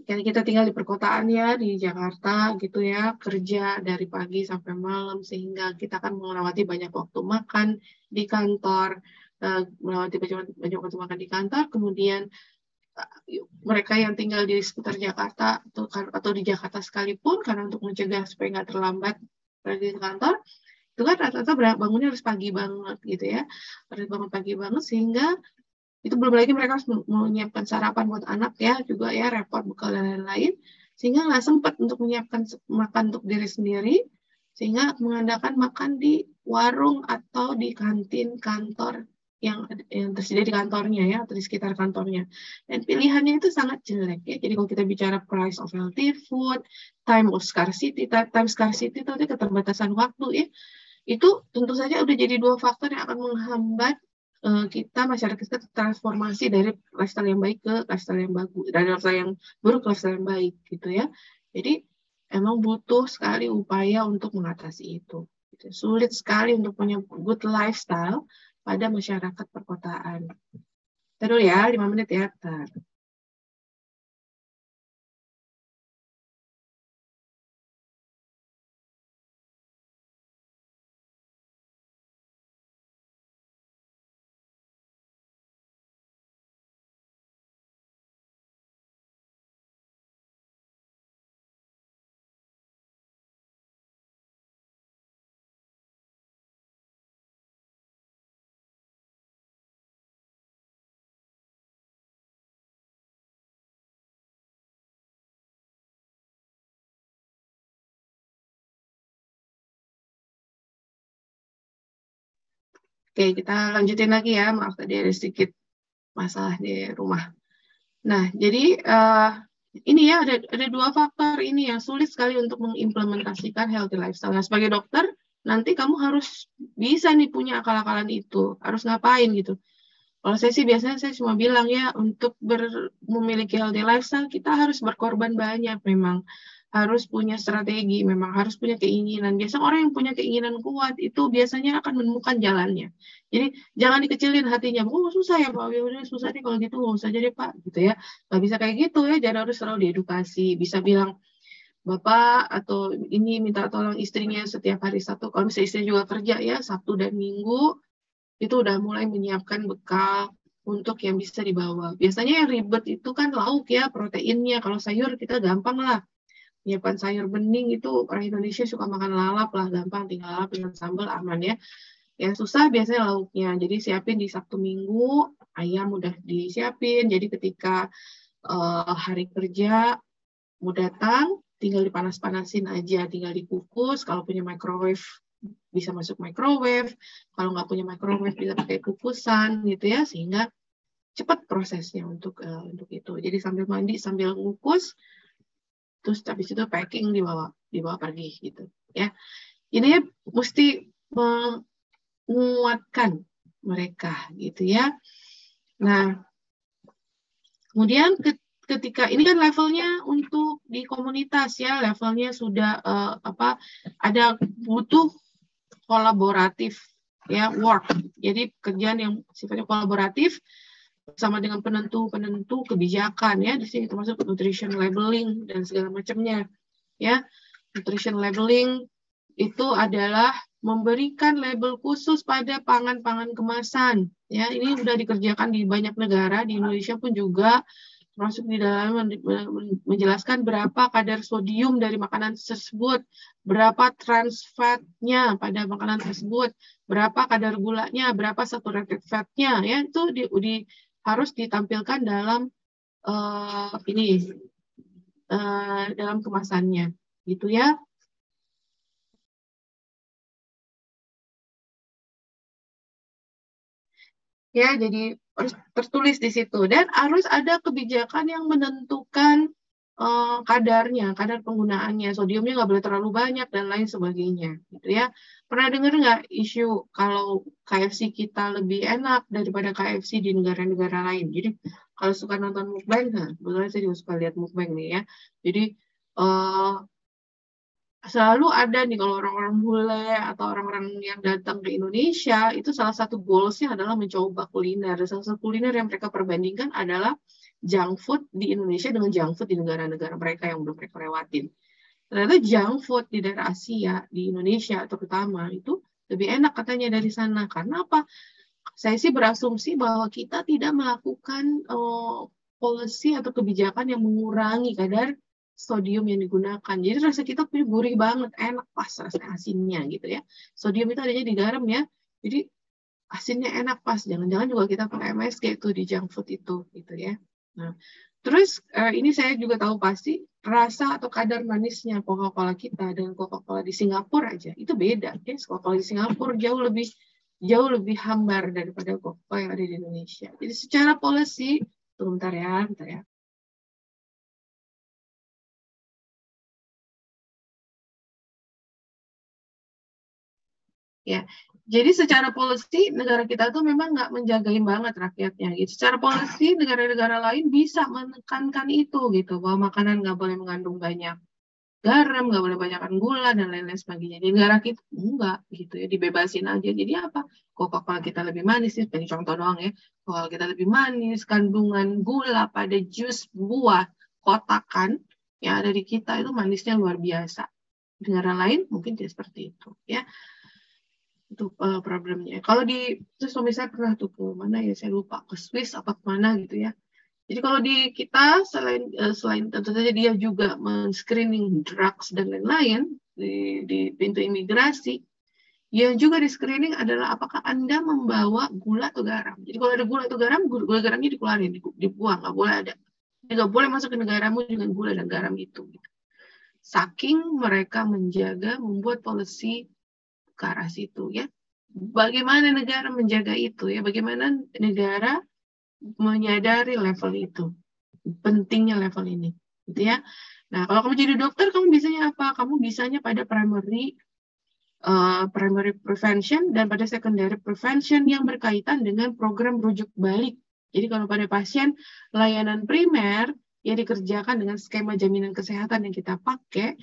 kan kita tinggal di perkotaan ya, di Jakarta gitu ya, kerja dari pagi sampai malam, sehingga kita kan melewati banyak waktu makan di kantor, melewati banyak waktu makan di kantor, kemudian mereka yang tinggal di sekitar Jakarta atau di Jakarta sekalipun, karena untuk mencegah supaya nggak terlambat pergi ke kantor, itu kan rata-rata bangunnya harus pagi banget gitu ya, harus bangun pagi banget, sehingga itu belum lagi mereka harus menyiapkan sarapan buat anak ya, juga ya repot bekal dan lain-lain, sehingga nggak sempat untuk menyiapkan makan untuk diri sendiri, sehingga mengandalkan makan di warung atau di kantin kantor yang tersedia di kantornya ya, atau di sekitar kantornya. Dan pilihannya itu sangat jelek ya. Jadi kalau kita bicara price of healthy food, time scarcity itu keterbatasan waktu ya. Itu tentu saja udah jadi dua faktor yang akan menghambat kita, masyarakat kita, transformasi dari lifestyle yang baik ke lifestyle yang bagus, dari lifestyle yang buruk ke lifestyle yang baik gitu ya. Jadi emang butuh sekali upaya untuk mengatasi itu. Sulit sekali untuk punya good lifestyle pada masyarakat perkotaan. Terus ya, 5 menit ya. Bentar. Oke, kita lanjutin lagi ya. Maaf tadi ada sedikit masalah di rumah. Nah, jadi ini ya ada dua faktor ini yang sulit sekali untuk mengimplementasikan healthy lifestyle. Nah, sebagai dokter, nanti kamu harus bisa nih punya akal-akalan itu. Harus ngapain gitu. Kalau saya sih biasanya saya cuma bilang ya, untuk memiliki healthy lifestyle, kita harus berkorban banyak memang. Harus punya strategi, memang harus punya keinginan. Biasanya orang yang punya keinginan kuat, itu biasanya akan menemukan jalannya. Jadi jangan dikecilin hatinya, oh susah ya Pak, udah susah nih kalau gitu, nggak usah jadi Pak, gitu ya. Nggak bisa kayak gitu ya, jadi harus selalu diedukasi. Bisa bilang, Bapak atau ini minta tolong istrinya setiap hari Sabtu, kalau misalnya istrinya juga kerja ya, Sabtu dan Minggu, itu udah mulai menyiapkan bekal untuk yang bisa dibawa. Biasanya yang ribet itu kan lauk ya, proteinnya. Kalau sayur kita gampang lah. Menyiapkan sayur bening itu orang Indonesia suka makan lalap lah, gampang, tinggal lalap dengan sambal, aman ya. Yang susah biasanya lauknya. Jadi siapin di Sabtu Minggu, ayam udah disiapin. Jadi ketika hari kerja mau datang, tinggal dipanas-panasin aja, tinggal dikukus. Kalau punya microwave bisa masuk microwave, kalau nggak punya microwave bisa pakai kukusan gitu ya, sehingga cepat prosesnya untuk itu. Jadi sambil mandi sambil ngukus, terus habis itu packing dibawa pergi gitu ya. Ini ya mesti menguatkan mereka gitu ya. Nah, kemudian ketika ini kan levelnya untuk di komunitas ya, levelnya sudah ada butuh kolaboratif ya, work. Jadi pekerjaan yang sifatnya kolaboratif sama dengan penentu kebijakan ya, di sini termasuk nutrition labeling dan segala macamnya ya. Nutrition labeling itu adalah memberikan label khusus pada pangan-pangan kemasan ya. Ini sudah dikerjakan di banyak negara, di Indonesia pun juga termasuk di dalam menjelaskan berapa kadar sodium dari makanan tersebut, berapa trans fat-nya pada makanan tersebut, berapa kadar gulanya, berapa saturated fat-nya, ya itu harus ditampilkan dalam dalam kemasannya, gitu ya. Ya, jadi harus tertulis di situ dan harus ada kebijakan yang menentukan kadarnya, kadar penggunaannya, sodiumnya nggak boleh terlalu banyak dan lain sebagainya, gitu ya. Pernah dengar nggak isu kalau KFC kita lebih enak daripada KFC di negara-negara lain? Jadi kalau suka nonton mukbang, nah, kebetulan saya juga suka lihat mukbang nih ya. Jadi selalu ada nih kalau orang-orang bule atau orang-orang yang datang ke Indonesia, itu salah satu goals-nya adalah mencoba kuliner. Salah satu kuliner yang mereka perbandingkan adalah junk food di Indonesia dengan junk food di negara-negara mereka yang belum mereka lewatin. Ternyata junk food di daerah Asia, di Indonesia terutama, itu lebih enak katanya dari sana. Karena apa? Saya sih berasumsi bahwa kita tidak melakukan policy atau kebijakan yang mengurangi kadar sodium yang digunakan. Jadi rasa kita punya gurih banget, enak pas rasa asinnya gitu ya. Sodium itu adanya di garam ya. Jadi asinnya enak pas. Jangan-jangan juga kita pakai MSG itu di junk food itu gitu ya. Nah, terus ini saya juga tahu pasti rasa atau kadar manisnya Coca-Cola kita dengan Coca-Cola di Singapura aja itu beda. Ya. Coca-Cola di Singapura jauh lebih hambar daripada Coca-Cola yang ada di Indonesia. Jadi secara policy, bentar ya. Ya, jadi secara policy negara kita tuh memang nggak menjagain banget rakyatnya. Gitu. Secara policy negara-negara lain bisa menekankan itu gitu, bahwa makanan nggak boleh mengandung banyak garam, nggak boleh banyakkan gula dan lain-lain sebagainya. Di negara kita enggak gitu ya, dibebasin aja. Jadi apa? Coca-Cola kita lebih manis, ini contoh doang ya. Coca-Cola kita lebih manis, kandungan gula pada jus buah kotakan yang ada di kita itu manisnya luar biasa. Di negara lain mungkin tidak seperti itu ya. Itu problemnya. Kalau di terus misalnya pernah tuh ke mana ya saya lupa, ke Swiss apa kemana gitu ya. Jadi kalau di kita selain tentu saja dia juga men-screening drugs dan lain-lain di pintu imigrasi, yang juga di screening adalah apakah Anda membawa gula atau garam. Jadi kalau ada gula atau garam, gula garamnya dikeluarin, dibuang, nggak boleh ada. Nggak boleh masuk ke negaramu dengan gula dan garam itu. Gitu. Saking mereka menjaga, membuat policy ke arah situ ya. Bagaimana negara menjaga itu ya? Bagaimana negara menyadari level itu, pentingnya level ini, gitu ya. Nah, kalau kamu jadi dokter, kamu bisanya apa? Kamu bisanya pada primary prevention dan pada secondary prevention yang berkaitan dengan program rujuk balik. Jadi kalau pada pasien layanan primer yang dikerjakan dengan skema jaminan kesehatan yang kita pakai,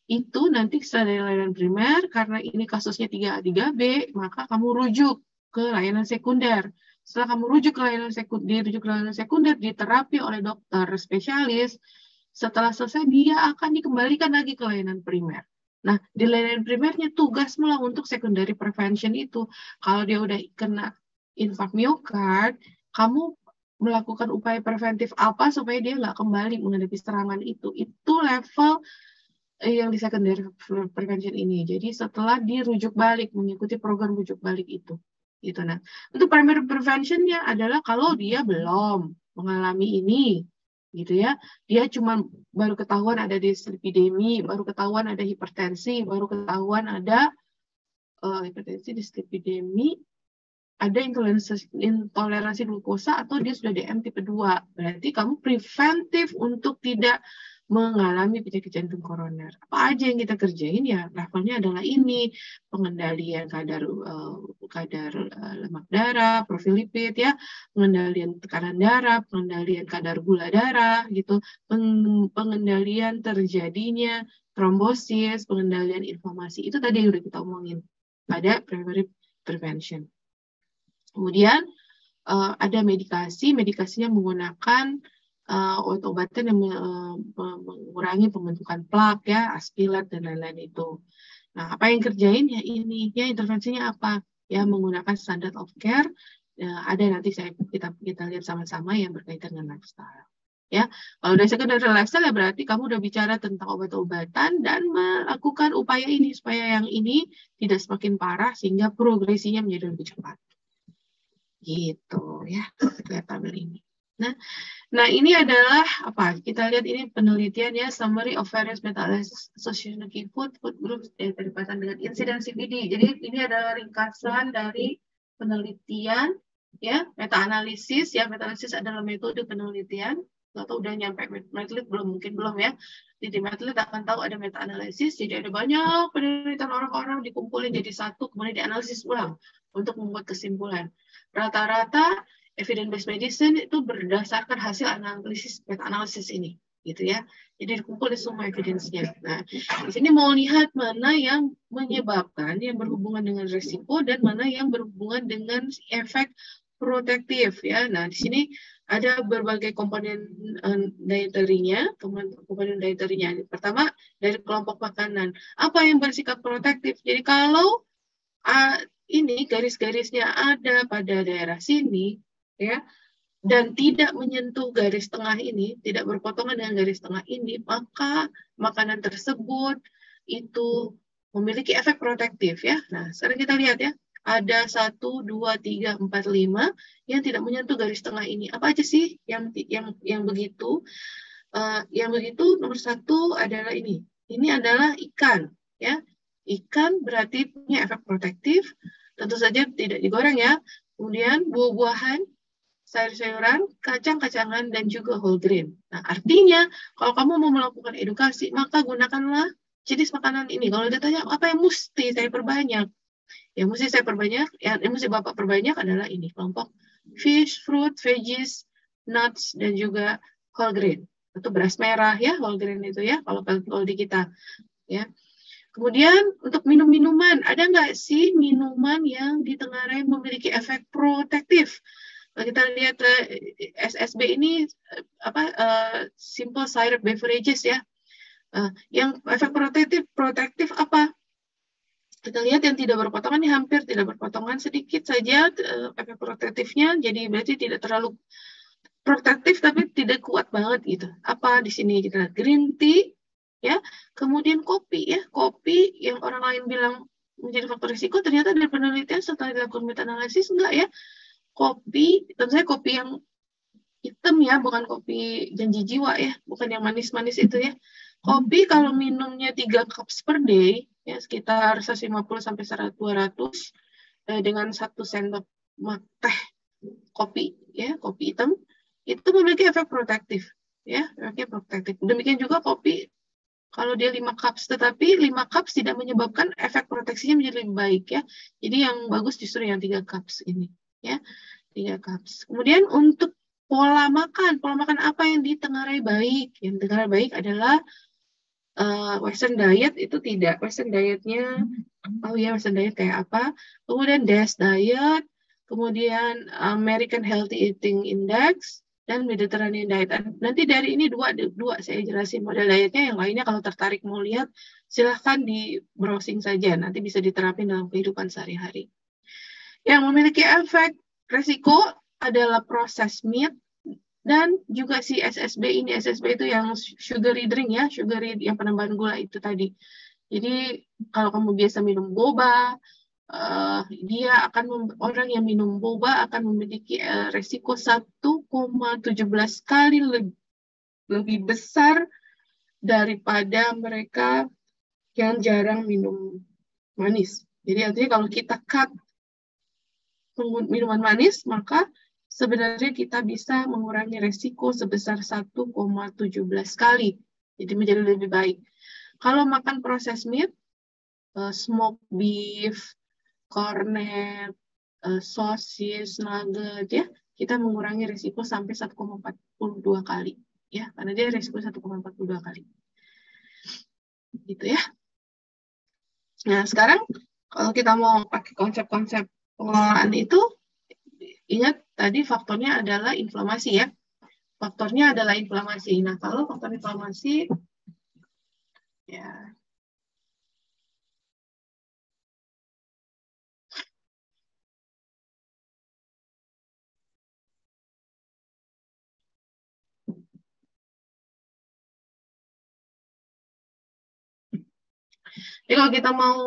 itu nanti setelah dari layanan primer, karena ini kasusnya 3A, 3B, maka kamu rujuk ke layanan sekunder. Setelah kamu rujuk ke layanan sekunder, diterapi oleh dokter spesialis, setelah selesai dia akan dikembalikan lagi ke layanan primer. Nah, di layanan primernya tugasmu lah untuk secondary prevention itu. Kalau dia udah kena infark miokard, kamu melakukan upaya preventif apa supaya dia nggak kembali menghadapi serangan itu. Itu level yang di secondary prevention ini. Jadi setelah dirujuk balik, mengikuti program rujuk balik itu. Gitu. Nah, untuk primary prevention-nya adalah kalau dia belum mengalami ini, gitu ya. Dia cuma baru ketahuan ada dislipidemi, baru ketahuan ada hipertensi, baru ketahuan ada hipertensi, dislipidemi, ada intoleransi glukosa atau dia sudah DM tipe 2. Berarti kamu preventif untuk tidak mengalami penyakit jantung koroner. Apa aja yang kita kerjain ya levelnya adalah ini, pengendalian kadar lemak darah, profil lipid ya, pengendalian tekanan darah, pengendalian kadar gula darah gitu, pengendalian terjadinya trombosis, pengendalian inflamasi. Itu tadi yang udah kita omongin pada primary prevention. Kemudian ada medikasinya menggunakan obat-obatan yang mengurangi pembentukan plak ya, aspilat dan lain-lain itu. Nah, apa yang kerjain ya ini, ya intervensinya apa? Ya menggunakan standard of care. Ada nanti kita lihat sama-sama yang berkaitan dengan lifestyle. Ya, kalau udah secondary lifestyle ya berarti kamu udah bicara tentang obat-obatan dan melakukan upaya ini supaya yang ini tidak semakin parah sehingga progresinya menjadi lebih cepat. Gitu ya, lihat tabel ini. Nah, ini adalah apa? Kita lihat ini penelitian ya, summary of various meta-analysis association food groups berkaitan dengan insiden CVD. Jadi ini adalah ringkasan dari penelitian ya, meta-analisis ya. Meta-analisis adalah metode penelitian. Atau udah nyampe Medlit belum? Mungkin belum ya. Jadi Medlit akan tahu ada meta-analisis. Jadi ada banyak penelitian orang-orang dikumpulin jadi satu, kemudian dianalisis ulang untuk membuat kesimpulan. Rata-rata evidence-based medicine itu berdasarkan hasil analisis meta-analisis ini, gitu ya. Jadi dikumpulin semua evidence-nya. Nah, di sini mau lihat mana yang menyebabkan, yang berhubungan dengan risiko dan mana yang berhubungan dengan efek protektif ya. Nah, di sini ada berbagai komponen dietary-nya, komponen dietary-nya. Pertama dari kelompok makanan. Apa yang bersifat protektif? Jadi kalau ini garis-garisnya ada pada daerah sini, ya, dan tidak menyentuh garis tengah ini, tidak berpotongan dengan garis tengah ini, maka makanan tersebut itu memiliki efek protektif ya. Nah, sekarang kita lihat ya, ada 1, 2, 3, 4, 5 yang tidak menyentuh garis tengah ini. Apa aja sih yang begitu? Yang begitu nomor 1 adalah ini. Ini adalah ikan ya. Ikan berarti punya efek protektif. Tentu saja tidak digoreng ya. Kemudian buah-buahan, sayur-sayuran, kacang-kacangan, dan juga whole grain. Nah, artinya kalau kamu mau melakukan edukasi, maka gunakanlah jenis makanan ini. Kalau ditanya apa yang mesti saya perbanyak, yang mesti saya perbanyak, yang mesti Bapak perbanyak adalah ini, kelompok fish, fruit, veggies, nuts, dan juga whole grain. Itu beras merah ya, whole grain itu ya, kalau di kita ya. Kemudian untuk minum-minuman, ada nggak sih minuman yang ditengarai memiliki efek protektif? Kalau kita lihat SSB ini simple syrup beverages ya. Yang efek protektif apa? Kita lihat yang tidak berpotongan ini hampir tidak berpotongan, sedikit saja efek protektifnya, jadi berarti tidak terlalu protektif tapi tidak kuat banget gitu. Apa di sini kita lihat green tea ya, kemudian kopi ya, kopi yang orang lain bilang menjadi faktor risiko, ternyata dari penelitian setelah dilakukan meta-analisis enggak ya. Kopi, tentu saja kopi yang hitam ya, bukan kopi janji jiwa ya, bukan yang manis-manis itu ya. Kopi kalau minumnya 3 cups per day ya, sekitar 150 sampai 200 dengan 1 sendok teh kopi ya, kopi hitam itu memiliki efek protektif ya, efek protektif. Demikian juga kopi kalau dia 5 cups, tetapi 5 cups tidak menyebabkan efek proteksinya menjadi lebih baik ya. Jadi yang bagus justru yang 3 cups ini ya, 3 cups. Kemudian untuk pola makan apa yang ditengarai baik? Yang ditengarai baik adalah Western diet itu tidak. Western dietnya, oh ya Western diet kayak apa? Kemudian DASH diet, kemudian American Healthy Eating Index, dan Mediterranean diet. Nanti dari ini dua saya jelasin model dietnya. Yang lainnya kalau tertarik mau lihat, silahkan di browsing saja. Nanti bisa diterapin dalam kehidupan sehari-hari. Yang memiliki efek resiko adalah processed meat, dan juga si SSB ini, SSB itu yang sugary drink ya, sugary yang penambahan gula itu tadi. Jadi kalau kamu biasa minum boba, orang yang minum boba akan memiliki resiko 1,17 kali lebih besar daripada mereka yang jarang minum manis. Jadi artinya kalau kita cut minuman manis, maka sebenarnya kita bisa mengurangi resiko sebesar 1,17 kali. Jadi menjadi lebih baik. Kalau makan processed meat, smoked beef, cornet, sosis, nugget ya, kita mengurangi resiko sampai 1,42 kali. Ya, karena dia resiko 1,42 kali. Gitu ya. Nah, sekarang kalau kita mau pakai konsep-konsep pengelolaan itu, ingat tadi faktornya adalah inflamasi ya. Faktornya adalah inflamasi. Nah, kalau faktor inflamasi ya Jadi kalau kita mau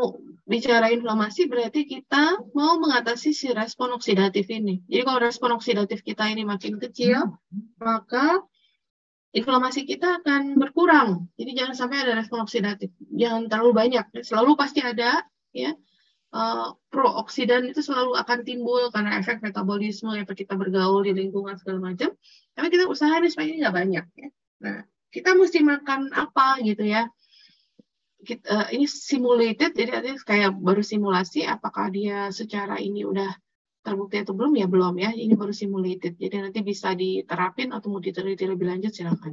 bicara inflamasi, berarti kita mau mengatasi si respon oksidatif ini. Jadi kalau respon oksidatif kita ini makin kecil, maka inflamasi kita akan berkurang. Jadi jangan sampai ada respon oksidatif. Jangan terlalu banyak. Selalu pasti ada, ya. Prooksidan itu selalu akan timbul karena efek metabolisme, efek kita bergaul di lingkungan segala macam. Tapi kita usahain supaya ini nggak banyak. Ya. Nah, kita mesti makan apa gitu ya? Ini simulated, jadi artinya kayak baru simulasi. Apakah dia secara ini udah terbukti atau belum? Ya belum ya. Ini baru simulated. Jadi nanti bisa diterapin atau mau diteliti lebih lanjut silakan.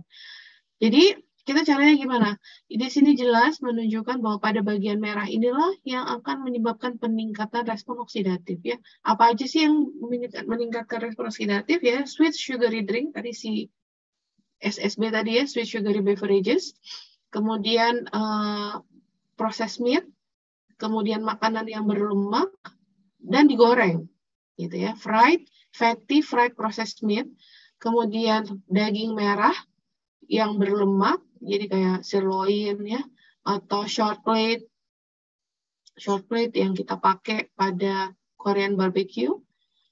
Jadi kita caranya gimana? Di sini jelas menunjukkan bahwa pada bagian merah inilah yang akan menyebabkan peningkatan respon oksidatif ya. Apa aja sih yang meningkatkan respon oksidatif ya? Sweet sugary drink tadi si SSB tadi ya, sweet sugary beverages. Kemudian processed meat, kemudian makanan yang berlemak dan digoreng gitu ya. Fried, fatty, fried processed meat. Kemudian daging merah yang berlemak, jadi kayak sirloin ya, atau short plate yang kita pakai pada Korean barbecue.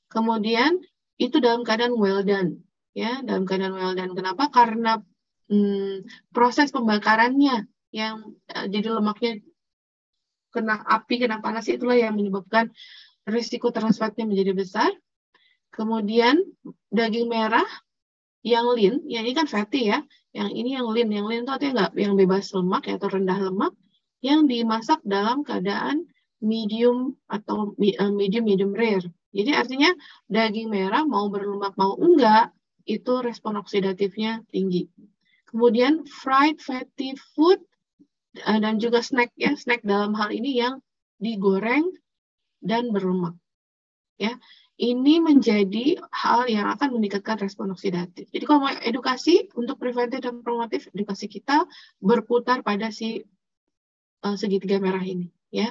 Kemudian itu dalam keadaan well done, ya, dalam keadaan well done. Kenapa? Karena proses pembakarannya yang jadi lemaknya kena api, kena panas, itulah yang menyebabkan risiko trans fatnya menjadi besar. Kemudian daging merah yang lean, ya ini kan fatty ya. Yang ini yang lean itu artinya nggak yang bebas lemak ya, atau rendah lemak, yang dimasak dalam keadaan medium atau medium rare. Jadi artinya daging merah mau berlemak mau enggak, itu respon oksidatifnya tinggi. Kemudian fried fatty food dan juga snack ya, snack dalam hal ini yang digoreng dan berlemak. Ya. Ini menjadi hal yang akan meningkatkan respon oksidatif. Jadi kalau mau edukasi untuk preventif dan promotif, edukasi kita berputar pada si segitiga merah ini, ya.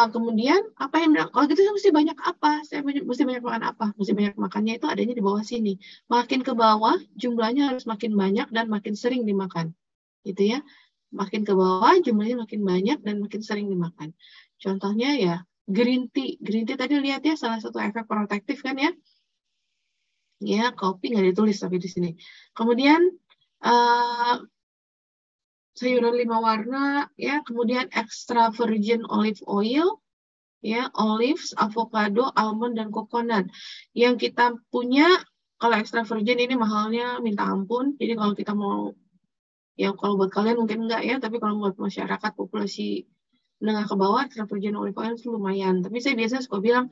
Kemudian apa yang bilang, kalau gitu saya mesti banyak apa? Saya mesti banyak makan apa? Mesti banyak makannya itu adanya di bawah sini. Makin ke bawah jumlahnya harus makin banyak dan makin sering dimakan, gitu ya. Makin ke bawah jumlahnya makin banyak dan makin sering dimakan. Contohnya ya green tea tadi lihat ya, salah satu efek protektif kan ya. Ya, kopi nggak ditulis tapi di sini. Kemudian sayuran 5 warna ya, kemudian extra virgin olive oil ya, olives, avocado, almond dan coconut. Yang kita punya kalau extra virgin ini mahalnya minta ampun. Jadi kalau kita mau ya, kalau buat kalian mungkin enggak ya, tapi kalau buat masyarakat populasi menengah ke bawah, extra virgin olive oil itu lumayan. Tapi saya biasa suka bilang,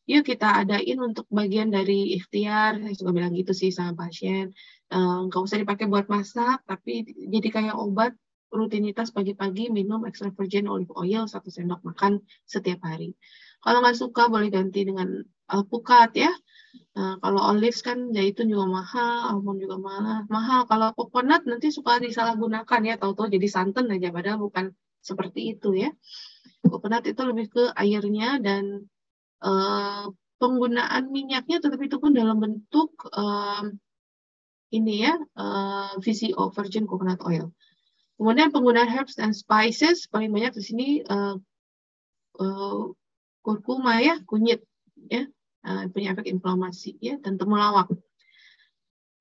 yuk kita adain untuk bagian dari ikhtiar. Saya suka bilang gitu sih sama pasien. Nggak usah dipakai buat masak, tapi jadi kayak obat rutinitas pagi-pagi minum extra virgin olive oil 1 sendok makan setiap hari. Kalau nggak suka boleh ganti dengan alpukat ya. Kalau olives kan zaitun juga mahal, almond juga mahal. Kalau coconut nanti suka disalahgunakan ya, tahu-tahu jadi santan aja, padahal bukan seperti itu ya. Coconut itu lebih ke airnya dan penggunaan minyaknya, tetapi itu pun dalam bentuk ini ya, VCO, virgin coconut oil. Kemudian penggunaan herbs and spices paling banyak di sini kurkuma ya, kunyit ya, punya efek inflamasi ya, dan temulawak.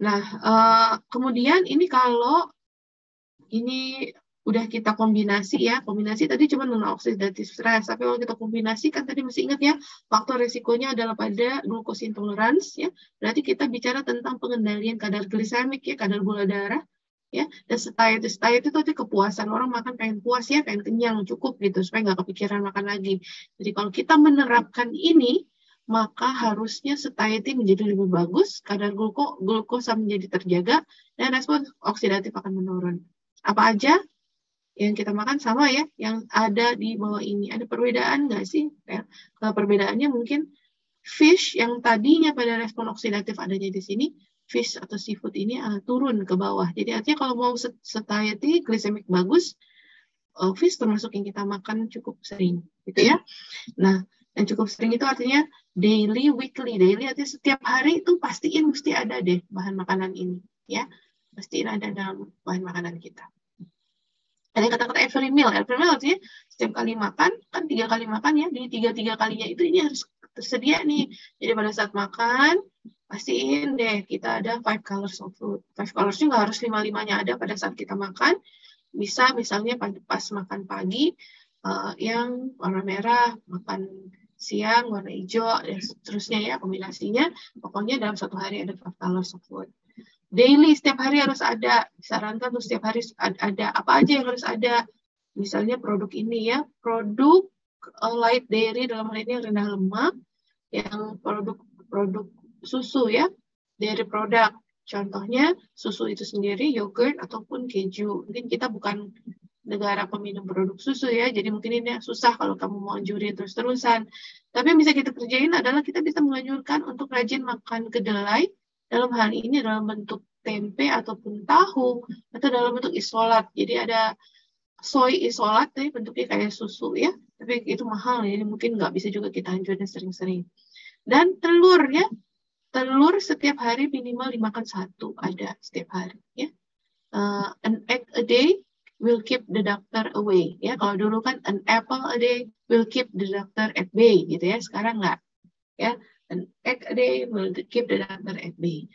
Nah, kemudian ini kalau ini udah kita kombinasi ya, kombinasi tadi cuma non-oxidative stress, tapi kalau kita kombinasikan tadi masih ingat ya, faktor resikonya adalah pada glucose intolerance ya, berarti kita bicara tentang pengendalian kadar glisemik ya, kadar gula darah ya, dan satiety itu tadi kepuasan, orang makan pengen puas ya, pengen kenyang, cukup gitu, supaya nggak kepikiran makan lagi. Jadi kalau kita menerapkan ini, maka harusnya satiety menjadi lebih bagus, kadar glukosa menjadi terjaga, dan respon oksidatif akan menurun. Apa aja yang kita makan sama ya, yang ada di bawah ini. Ada perbedaan nggak sih? Ya. Kalau perbedaannya mungkin fish yang tadinya pada respon oksidatif adanya di sini, fish atau seafood ini turun ke bawah. Jadi artinya kalau mau satiety, glycemic bagus, fish termasuk yang kita makan cukup sering, gitu ya. Nah, yang cukup sering itu artinya daily, weekly. Daily artinya setiap hari itu pastiin mesti ada deh bahan makanan ini, ya. Pastiin ada dalam bahan makanan kita. Ada kata-kata every meal artinya setiap kali makan, kan 3 kali makan ya, di 3 kalinya itu ini harus tersedia nih. Jadi pada saat makan, pastiin deh kita ada 5 colors of food. 5 colorsnya nggak harus 5-5-nya ada pada saat kita makan. Bisa misalnya pas makan pagi, yang warna merah, makan siang warna hijau, dan seterusnya ya kombinasinya. Pokoknya dalam satu hari ada 5 colors of food. Daily setiap hari harus ada, disarankan tuh setiap hari ada apa aja yang harus ada. Misalnya produk ini ya, produk light dairy dalam hal ini yang rendah lemak, yang produk susu ya, dairy product. Contohnya susu itu sendiri, yogurt ataupun keju. Mungkin kita bukan negara peminum produk susu ya, jadi mungkin ini susah kalau kamu mau anjurin terus-terusan. Tapi yang bisa kita kerjain adalah kita bisa menganjurkan untuk rajin makan kedelai, dalam hal ini dalam bentuk tempe ataupun tahu, atau dalam bentuk isolat. Jadi ada soy isolat, tapi bentuknya kayak susu ya, tapi itu mahal, jadi mungkin nggak bisa juga kita anjurin sering-sering. Dan telur ya, telur setiap hari minimal dimakan 1 ada setiap hari ya. An egg a day will keep the doctor away ya. Kalau dulu kan an apple a day will keep the doctor at bay gitu ya, sekarang nggak ya. An egg a day will keep the doctor at bay.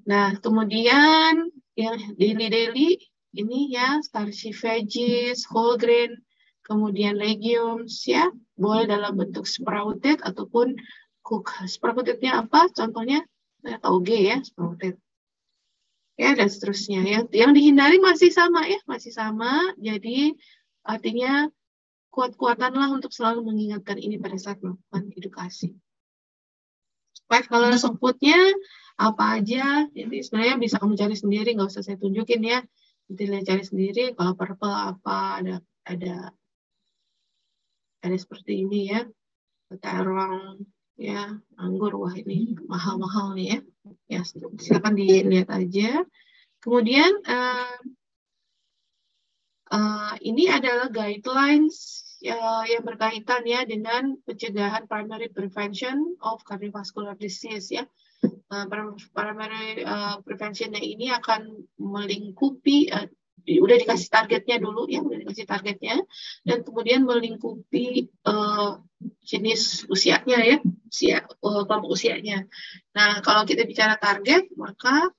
Nah, kemudian yang daily ini ya, starchy veggies, whole grain, kemudian legumes ya, boleh dalam bentuk sprouted ataupun cook. Sproutednya apa? Contohnya tauge ya, sprouted. Ya, dan seterusnya ya. Yang dihindari masih sama ya, masih sama. Jadi artinya kuat-kuatanlah untuk selalu mengingatkan ini pada saat melakukan edukasi. 5 colors of food-nya apa aja? Jadi sebenarnya bisa kamu cari sendiri, nggak usah saya tunjukin ya. Nanti lihat cari sendiri. Kalau purple apa? Ada seperti ini ya. Terong ya, anggur. Wah ini mahal-mahal nih ya. Ya silakan dilihat aja. Kemudian ini adalah guidelines yang berkaitan ya dengan pencegahan primary prevention of cardiovascular disease ya. Primary prevention ini akan melingkupi udah dikasih targetnya dulu ya, udah dikasih targetnya, dan kemudian melingkupi jenis usianya ya, kelompok usianya. Nah, kalau kita bicara target, maka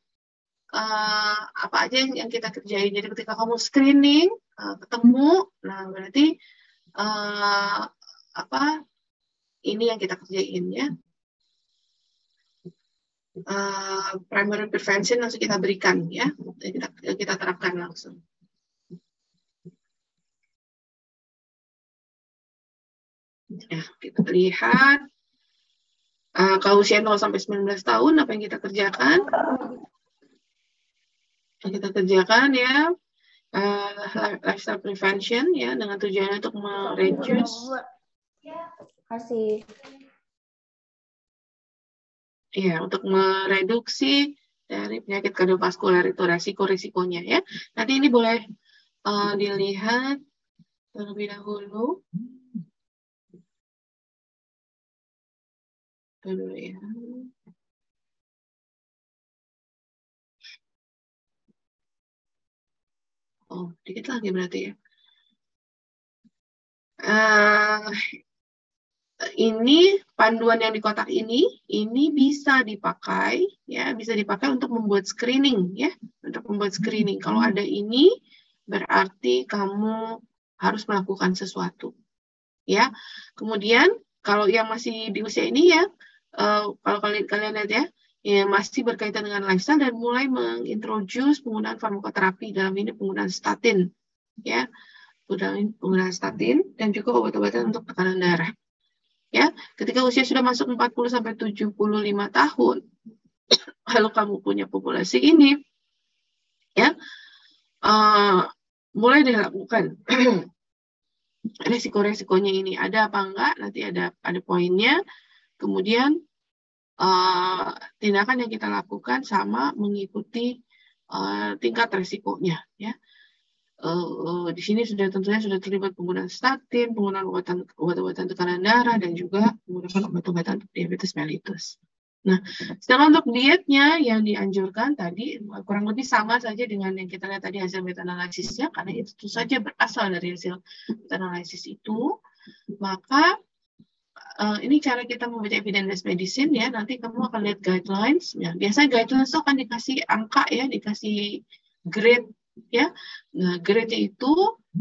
apa aja yang kita kerjain. Jadi ketika kamu screening ketemu, nah berarti apa ini yang kita kerjain ya. Primary prevention langsung kita berikan ya, kita terapkan langsung. Ya, kita lihat kalau usia 0 sampai 19 tahun apa yang kita kerjakan? Yang kita kerjakan ya lifestyle prevention ya, dengan tujuan untuk mereduce ya, untuk mereduksi dari penyakit kardiovaskular itu resiko-resikonya ya. Nanti ini boleh dilihat terlebih dahulu. Dulu ya. Oh, dikit lagi berarti ya. Ini panduan yang di kotak ini bisa dipakai ya, bisa dipakai untuk membuat screening ya, untuk membuat screening. Kalau ada ini berarti kamu harus melakukan sesuatu ya. Kemudian kalau yang masih di usia ini ya, kalau kalian lihat ya masih berkaitan dengan lifestyle dan mulai mengintroduce penggunaan farmakoterapi, dalam ini penggunaan statin ya, penggunaan statin dan juga obat-obatan untuk tekanan darah. Ya, ketika usia sudah masuk 40 sampai 75 tahun, kalau kamu punya populasi ini, ya, mulai dilakukan resiko-resikonya ini ada apa enggak, nanti ada poinnya. Kemudian tindakan yang kita lakukan sama mengikuti tingkat resikonya, ya. Di sini tentunya sudah terlibat penggunaan statin, penggunaan obat-obatan tekanan darah, dan juga menggunakan obat-obatan untuk diabetes mellitus. Nah, sedangkan untuk dietnya yang dianjurkan tadi kurang lebih sama saja dengan yang kita lihat tadi hasil meta-analisisnya, karena itu saja berasal dari hasil meta-analisis itu, maka ini cara kita membaca evidence medicine ya. Nanti kamu akan lihat guidelines. Ya. Biasanya guidelines itu akan dikasih angka ya, dikasih grade ya. Nah, grade itu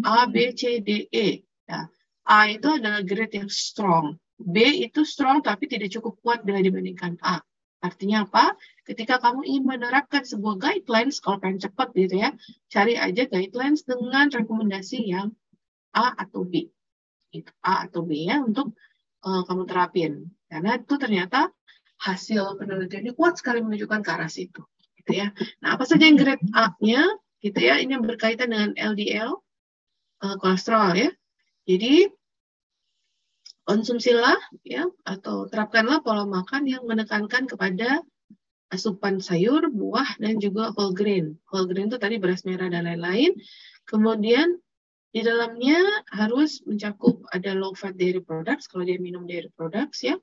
A, B, C, D, E. Ya. A itu adalah grade yang strong. B itu strong tapi tidak cukup kuat bila dibandingkan A. Artinya apa? Ketika kamu ingin menerapkan sebuah guidelines, kalau pengen cepat gitu ya, cari aja guidelines dengan rekomendasi yang A atau B. Itu A atau B ya untuk kamu terapin. Karena itu ternyata hasil penelitiannya kuat sekali menunjukkan ke arah situ. Gitu ya. Nah, apa saja yang grade A-nya? Gitu ya. Ini yang berkaitan dengan LDL, kolesterol ya. Jadi konsumsilah ya atau terapkanlah pola makan yang menekankan kepada asupan sayur, buah, dan juga whole grain. Whole grain itu tadi beras merah dan lain-lain. Kemudian di dalamnya harus mencakup ada low fat dairy products kalau dia minum dairy products ya.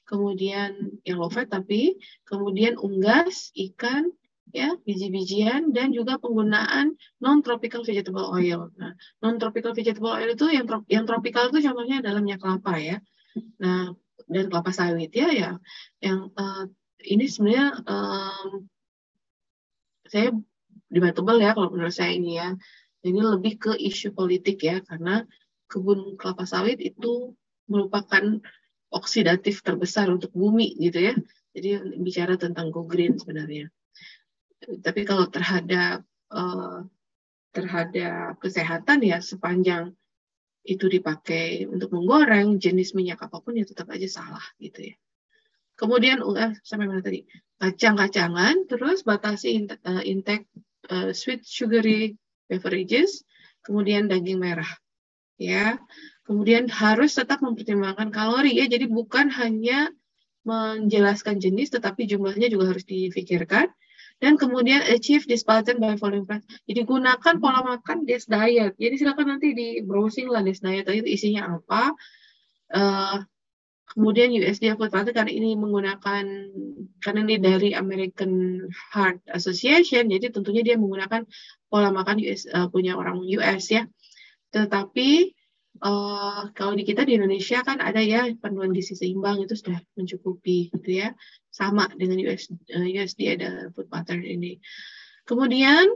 Kemudian yang low fat tapi kemudian unggas, ikan, ya, biji-bijian dan juga penggunaan non tropical vegetable oil. Nah, non tropical vegetable oil itu yang tropical itu contohnya adalah minyak kelapa ya. Nah, dan kelapa sawit ya ya. Yang ini sebenarnya saya debatable ya kalau menurut saya ini ya. Ini lebih ke isu politik ya karena kebun kelapa sawit itu merupakan oksidatif terbesar untuk bumi gitu ya. Jadi bicara tentang go green sebenarnya. Tapi kalau terhadap kesehatan ya sepanjang itu dipakai untuk menggoreng jenis minyak apapun ya tetap aja salah gitu ya. Kemudian sampai mana tadi? Kacang-kacangan, terus batasi intake sweet sugary beverages, kemudian daging merah. Ya. Kemudian harus tetap mempertimbangkan kalori ya. Jadi bukan hanya menjelaskan jenis tetapi jumlahnya juga harus difikirkan. Dan kemudian achieve this pattern by following plan. Jadi gunakan pola makan DES diet. Jadi silakan nanti di browsing lah DES diet itu isinya apa. Kemudian USDA Food Pattern karena ini dari American Heart Association, jadi tentunya dia menggunakan pola makan punya orang US ya. Tetapi kalau di kita di Indonesia kan ada ya panduan gizi seimbang itu sudah mencukupi gitu ya, sama dengan USDA ada Food Pattern ini. Kemudian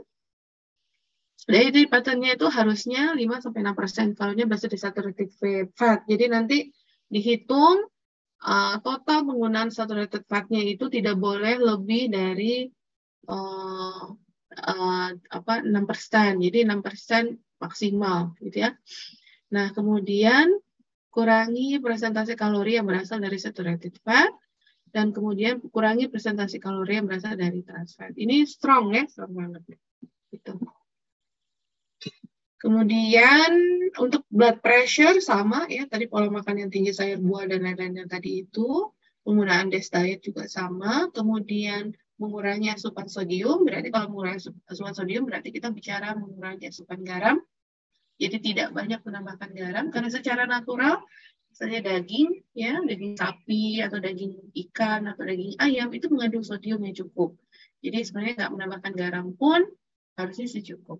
dari patternnya itu harusnya 5-6% kalorinya berasal dari saturated fat. Jadi nanti dihitung total penggunaan saturated fat-nya itu tidak boleh lebih dari 6%. Jadi 6% maksimal gitu ya. Nah, kemudian kurangi persentase kalori yang berasal dari saturated fat dan kemudian kurangi persentase kalori yang berasal dari trans fat. Ini strong ya, strong banget gitu. Kemudian untuk blood pressure sama ya, tadi pola makan yang tinggi sayur buah dan lain-lain yang tadi itu, penggunaan DES diet juga sama, kemudian mengurangi asupan sodium, berarti kalau mengurangi asupan sodium berarti kita bicara mengurangi asupan garam, jadi tidak banyak menambahkan garam, karena secara natural, misalnya daging, ya daging sapi atau daging ikan atau daging ayam itu mengandung sodium yang cukup, jadi sebenarnya nggak menambahkan garam pun harusnya secukup.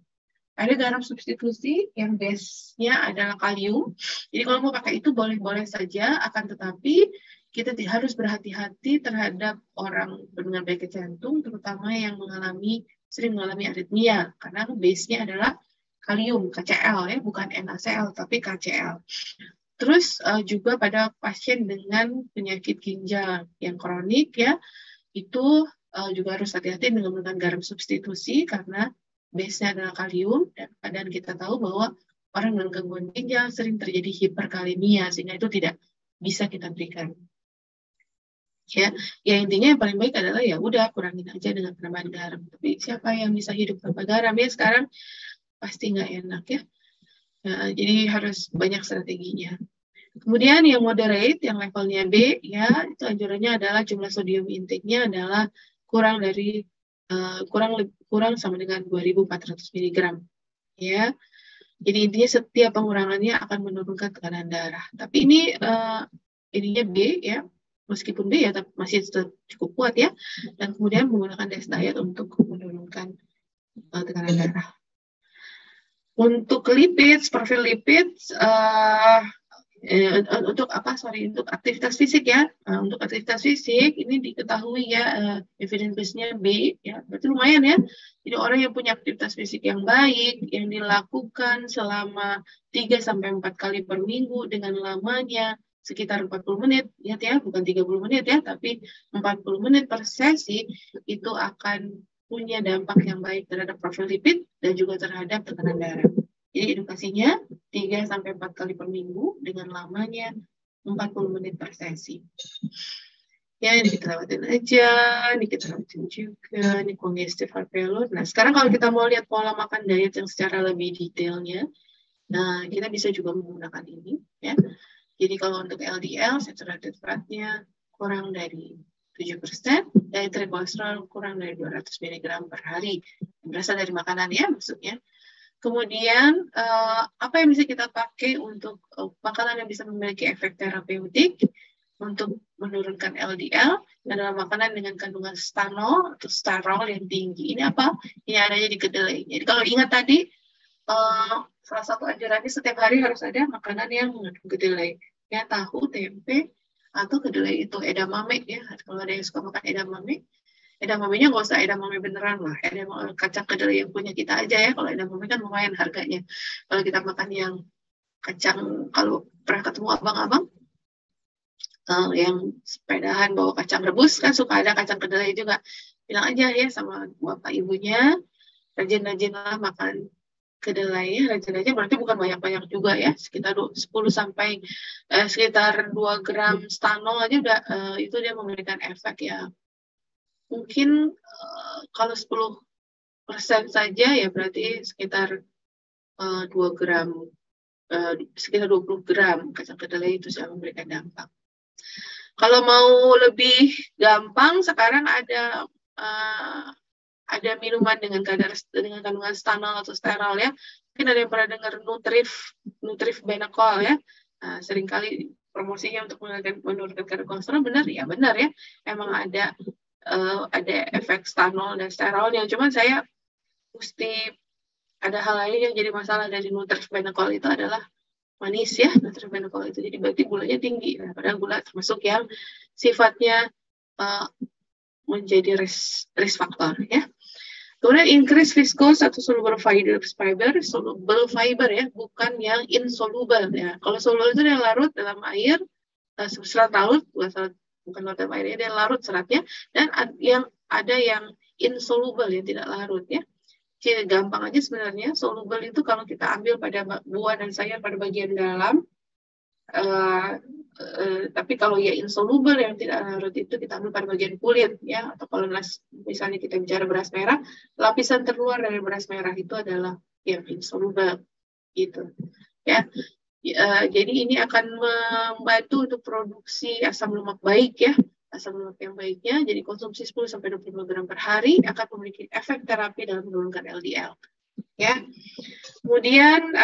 Ada garam substitusi yang base-nya adalah kalium. Jadi kalau mau pakai itu boleh-boleh saja, akan tetapi kita harus berhati-hati terhadap orang dengan penyakit jantung, terutama yang sering mengalami aritmia, karena base-nya adalah kalium, KCl ya, bukan NaCl tapi KCl. Terus juga pada pasien dengan penyakit ginjal yang kronik ya, itu juga harus hati-hati dengan menggunakan garam substitusi karena base-nya adalah kalium dan kita tahu bahwa orang dengan gangguan ginjal sering terjadi hiperkalemia sehingga itu tidak bisa kita berikan. Ya intinya yang paling baik adalah ya udah kurangin aja dengan penambahan garam. Tapi siapa yang bisa hidup tanpa garam ya sekarang pasti nggak enak ya. Nah, jadi harus banyak strateginya. Kemudian yang moderate, yang levelnya B ya itu anjurannya adalah jumlah sodium intake-nya adalah kurang sama dengan 2.400 mg ya. Jadi intinya setiap pengurangannya akan menurunkan tekanan darah. Tapi ini ininya B ya. meskipun B ya, tapi masih cukup kuat ya. Dan kemudian menggunakan diet untuk menurunkan tekanan darah. Untuk lipid, profil lipid, untuk aktivitas fisik ya. Untuk aktivitas fisik ini diketahui ya, evidence base-nya B ya, berarti lumayan ya. Jadi orang yang punya aktivitas fisik yang baik yang dilakukan selama 3-4 kali per minggu dengan lamanya sekitar 40 menit, lihat ya, bukan 30 menit ya, tapi 40 menit per sesi, itu akan punya dampak yang baik terhadap profil lipid dan juga terhadap tekanan darah. Jadi edukasinya 3-4 kali per minggu dengan lamanya 40 menit per sesi. Ya, ini kita lewatin aja, ini kita lewatin juga, ini congestive heart failure. Nah, sekarang kalau kita mau lihat pola makan diet yang secara lebih detailnya, nah kita bisa juga menggunakan ini, ya. Jadi kalau untuk LDL, saturated fatnya kurang dari 7%, dietary kolesterol kurang dari 200 mg per hari. Berasal dari makanan ya, maksudnya. Kemudian, apa yang bisa kita pakai untuk makanan yang bisa memiliki efek terapeutik untuk menurunkan LDL adalah makanan dengan kandungan stanol atau sterol yang tinggi. Ini apa? Ini adanya di kedelai. Jadi kalau ingat tadi, salah satu anjurannya setiap hari harus ada makanan yang mengandung kedelai. Ya, tahu, tempe, atau kedelai itu edamame ya. Kalau ada yang suka makan edamame, edamamenya nggak usah edamame beneran lah, edamame kacang kedelai yang punya kita aja ya. Kalau edamame kan lumayan harganya. Kalau kita makan yang kacang, kalau pernah ketemu abang-abang yang sepedahan bawa kacang rebus, kan suka ada kacang kedelai juga. Bilang aja ya sama bapak ibunya, rajin-rajin lah makan kedelai ya, rajin-rajin berarti bukan banyak-banyak juga ya, sekitar 2 gram stanol aja udah itu dia memberikan efek ya. Mungkin kalau 10% saja ya berarti sekitar 2 gram, sekitar 20 gram kacang kedelai itu sudah memberikan dampak. Kalau mau lebih gampang, sekarang ada minuman dengan kandungan stanol atau sterol ya. Mungkin ada yang pernah dengar Nutrif Benecol ya. Seringkali promosinya untuk menurunkan kadar kolesterol, benar ya, emang ada efek stanol dan sterolnya. Cuman saya mesti ada hal lain yang jadi masalah dari Nutrif Benecol itu adalah manis ya, Nutrif Benecol itu. Jadi berarti gulanya tinggi. Nah, padahal gula termasuk yang sifatnya menjadi risk factor ya. Kemudian increase viscose atau soluble fiber ya, bukan yang insoluble ya. Kalau soluble itu dia larut dalam air, serat larut, bukan larut dalam air, dia larut seratnya, dan yang ada yang insoluble yang tidak larut ya. Jadi gampang aja sebenarnya, soluble itu kalau kita ambil pada buah dan sayur pada bagian dalam, tapi kalau ya insoluble yang tidak larut itu kita ambil pada bagian kulit ya, atau kalau misalnya kita bicara beras merah, lapisan terluar dari beras merah itu adalah yang insoluble gitu ya. Jadi ini akan membantu untuk produksi asam lemak baik ya, asam lemak yang baiknya. Jadi konsumsi 10-20 mg per hari akan memiliki efek terapi dalam menurunkan LDL ya. Kemudian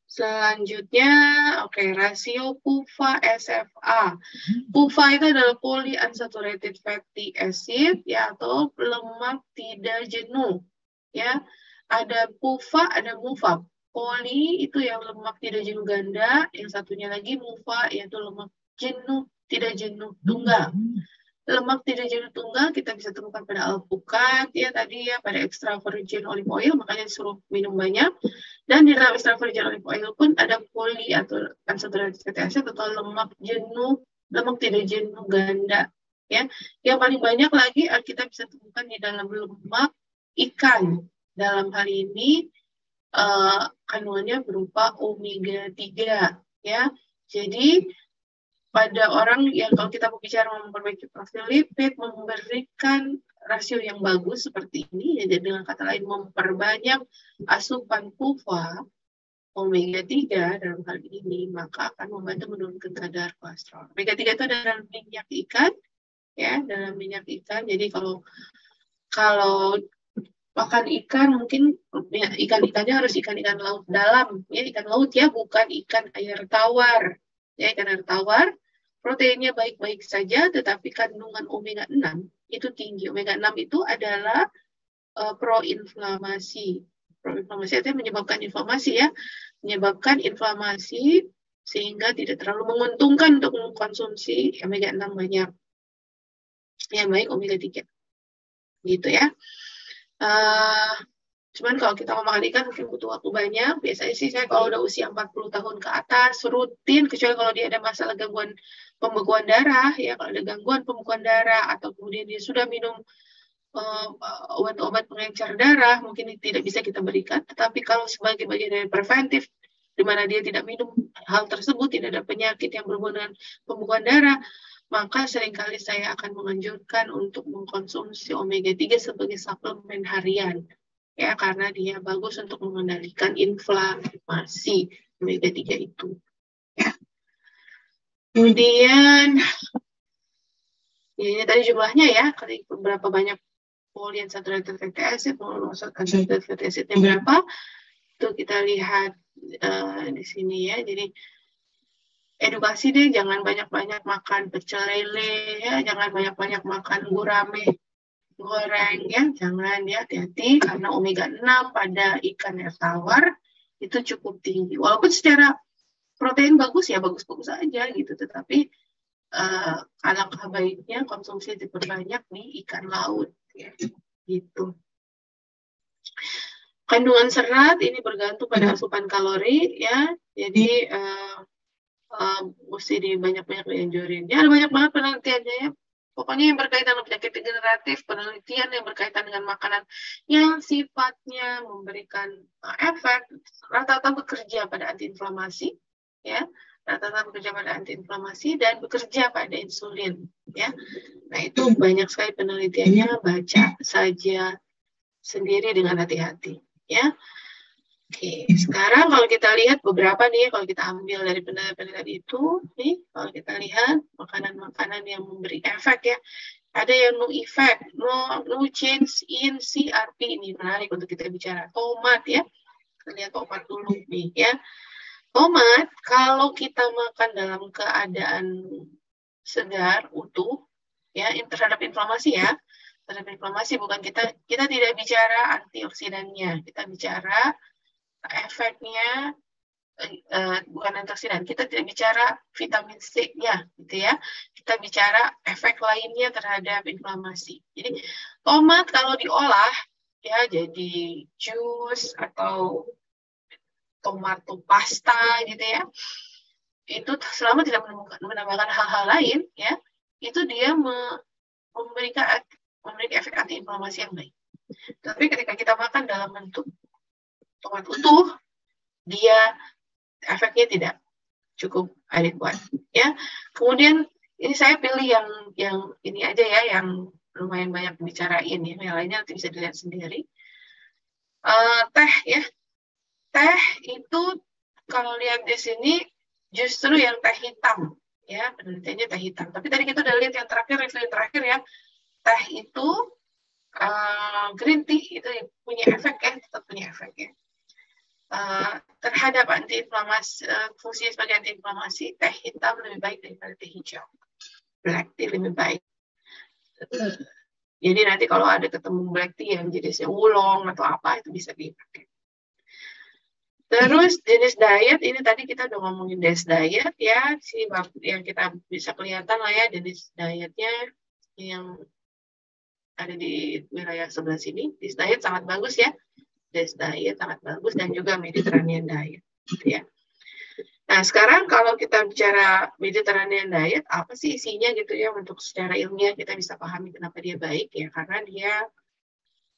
selanjutnya, rasio PUFA-SFA. PUFA itu adalah polyunsaturated fatty acid ya, atau lemak tidak jenuh ya. Ada PUFA, ada MUFA. Poly itu yang lemak tidak jenuh ganda, yang satunya lagi MUFA yaitu lemak jenuh tidak jenuh tunggal. Lemak tidak jenuh tunggal kita bisa temukan pada alpukat ya tadi ya, pada extra virgin olive oil, makanya disuruh minum banyak. Dan di dalam extra virgin olive oil pun ada poly atau unsaturated fatty acid atau lemak tidak jenuh ganda ya. Yang paling banyak lagi kita bisa temukan di dalam lemak ikan. Dalam hal ini kandungannya berupa omega 3 ya. Jadi pada orang yang kalau kita berbicara memperbaiki profil lipid, memberikan rasio yang bagus seperti ini, ya, dengan kata lain memperbanyak asupan PUFA omega 3 dalam hal ini, maka akan membantu menurunkan kadar kolesterol. Omega 3 itu ada dalam minyak ikan, ya, dalam minyak ikan. Jadi kalau makan ikan mungkin ya, ikan-ikannya harus ikan-ikan laut dalam, ya ikan laut ya, bukan ikan air tawar. Ya, ikan air tawar proteinnya baik-baik saja, tetapi kandungan omega 6 itu tinggi. Omega 6 itu adalah proinflamasi. Proinflamasi itu menyebabkan inflamasi ya, menyebabkan inflamasi sehingga tidak terlalu menguntungkan untuk mengkonsumsi omega 6 banyak. Yang baik omega 3. Gitu ya. Cuman kalau kita mau makan ikan mungkin butuh waktu banyak. Biasanya sih saya kalau udah usia 40 tahun ke atas rutin, kecuali kalau dia ada masalah gangguan pembekuan darah ya, kalau ada gangguan pembekuan darah atau kemudian dia sudah minum obat-obat pengencer darah, mungkin tidak bisa kita berikan. Tetapi kalau sebagai bagian dari preventif, di mana dia tidak minum hal tersebut, tidak ada penyakit yang berhubungan dengan pembekuan darah, maka seringkali saya akan menganjurkan untuk mengkonsumsi omega 3 sebagai suplemen harian. Ya, karena dia bagus untuk mengendalikan inflamasi omega 3 itu. Ya. Kemudian, ya ini tadi jumlahnya ya, berapa banyak polyunsaturated fatty acid, monounsaturated fatty acidnya berapa, itu kita lihat di sini ya. Jadi edukasi deh, jangan banyak-banyak makan pecel lele ya, jangan banyak-banyak makan gurame goreng ya, jangan ya, hati-hati karena omega 6 pada ikan air tawar itu cukup tinggi. Walaupun secara protein bagus ya, bagus-bagus aja gitu, tetapi alangkah baiknya konsumsi diperbanyak di ikan laut ya, gitu. Kandungan serat ini bergantung pada asupan kalori ya, jadi mesti banyak-banyak dianjurin. Ya, ada banyak banget penelitiannya ya. Pokoknya yang berkaitan dengan penyakit degeneratif, penelitian yang berkaitan dengan makanan yang sifatnya memberikan efek, rata-rata bekerja pada antiinflamasi, ya, rata-rata bekerja pada antiinflamasi dan bekerja pada insulin, ya. Nah itu banyak sekali penelitiannya, baca saja sendiri dengan hati-hati, ya. Oke, sekarang kalau kita lihat beberapa nih, kalau kita ambil dari penelitian itu, nih, kalau kita lihat makanan-makanan yang memberi efek ya, ada yang no effect, no change in CRP, ini menarik untuk kita bicara. Tomat ya, kita lihat tomat dulu nih ya. Tomat, kalau kita makan dalam keadaan segar, utuh, ya, terhadap inflamasi ya, terhadap inflamasi bukan kita tidak bicara antioksidannya, kita bicara efeknya bukan antioksidan, kita tidak bicara vitamin C-nya, gitu ya. Kita bicara efek lainnya terhadap inflamasi. Jadi tomat kalau diolah ya jadi jus atau tomato pasta gitu ya, itu selama tidak menambahkan hal-hal lain ya, itu dia memberikan efek antiinflamasi yang baik. Tapi ketika kita makan dalam bentuk tomat utuh, dia efeknya tidak cukup adekuat ya. Kemudian ini saya pilih yang ini aja ya, yang lumayan banyak dibicarain ya, yang lainnya nanti bisa dilihat sendiri. Teh ya, teh itu kalau lihat di sini justru yang teh hitam ya, penelitiannya teh hitam. Tapi tadi kita udah lihat yang terakhir, review terakhir ya, teh itu green tea itu punya efek ya, tetap punya efek ya. Terhadap antiinflamasi, fungsinya sebagai antiinflamasi, teh hitam lebih baik daripada teh hijau. Black tea lebih baik. Jadi nanti kalau ada ketemu black tea yang jenisnya oolong atau apa, itu bisa dipakai. Terus jenis diet, ini tadi kita udah ngomongin jenis diet ya, sini yang kita bisa kelihatan lah ya jenis dietnya yang ada di wilayah sebelah sini. Jenis diet sangat bagus ya. Diet sangat bagus dan juga Mediterranean diet gitu ya. Nah sekarang kalau kita bicara Mediterranean diet, apa sih isinya gitu ya, untuk secara ilmiah kita bisa pahami kenapa dia baik ya, karena dia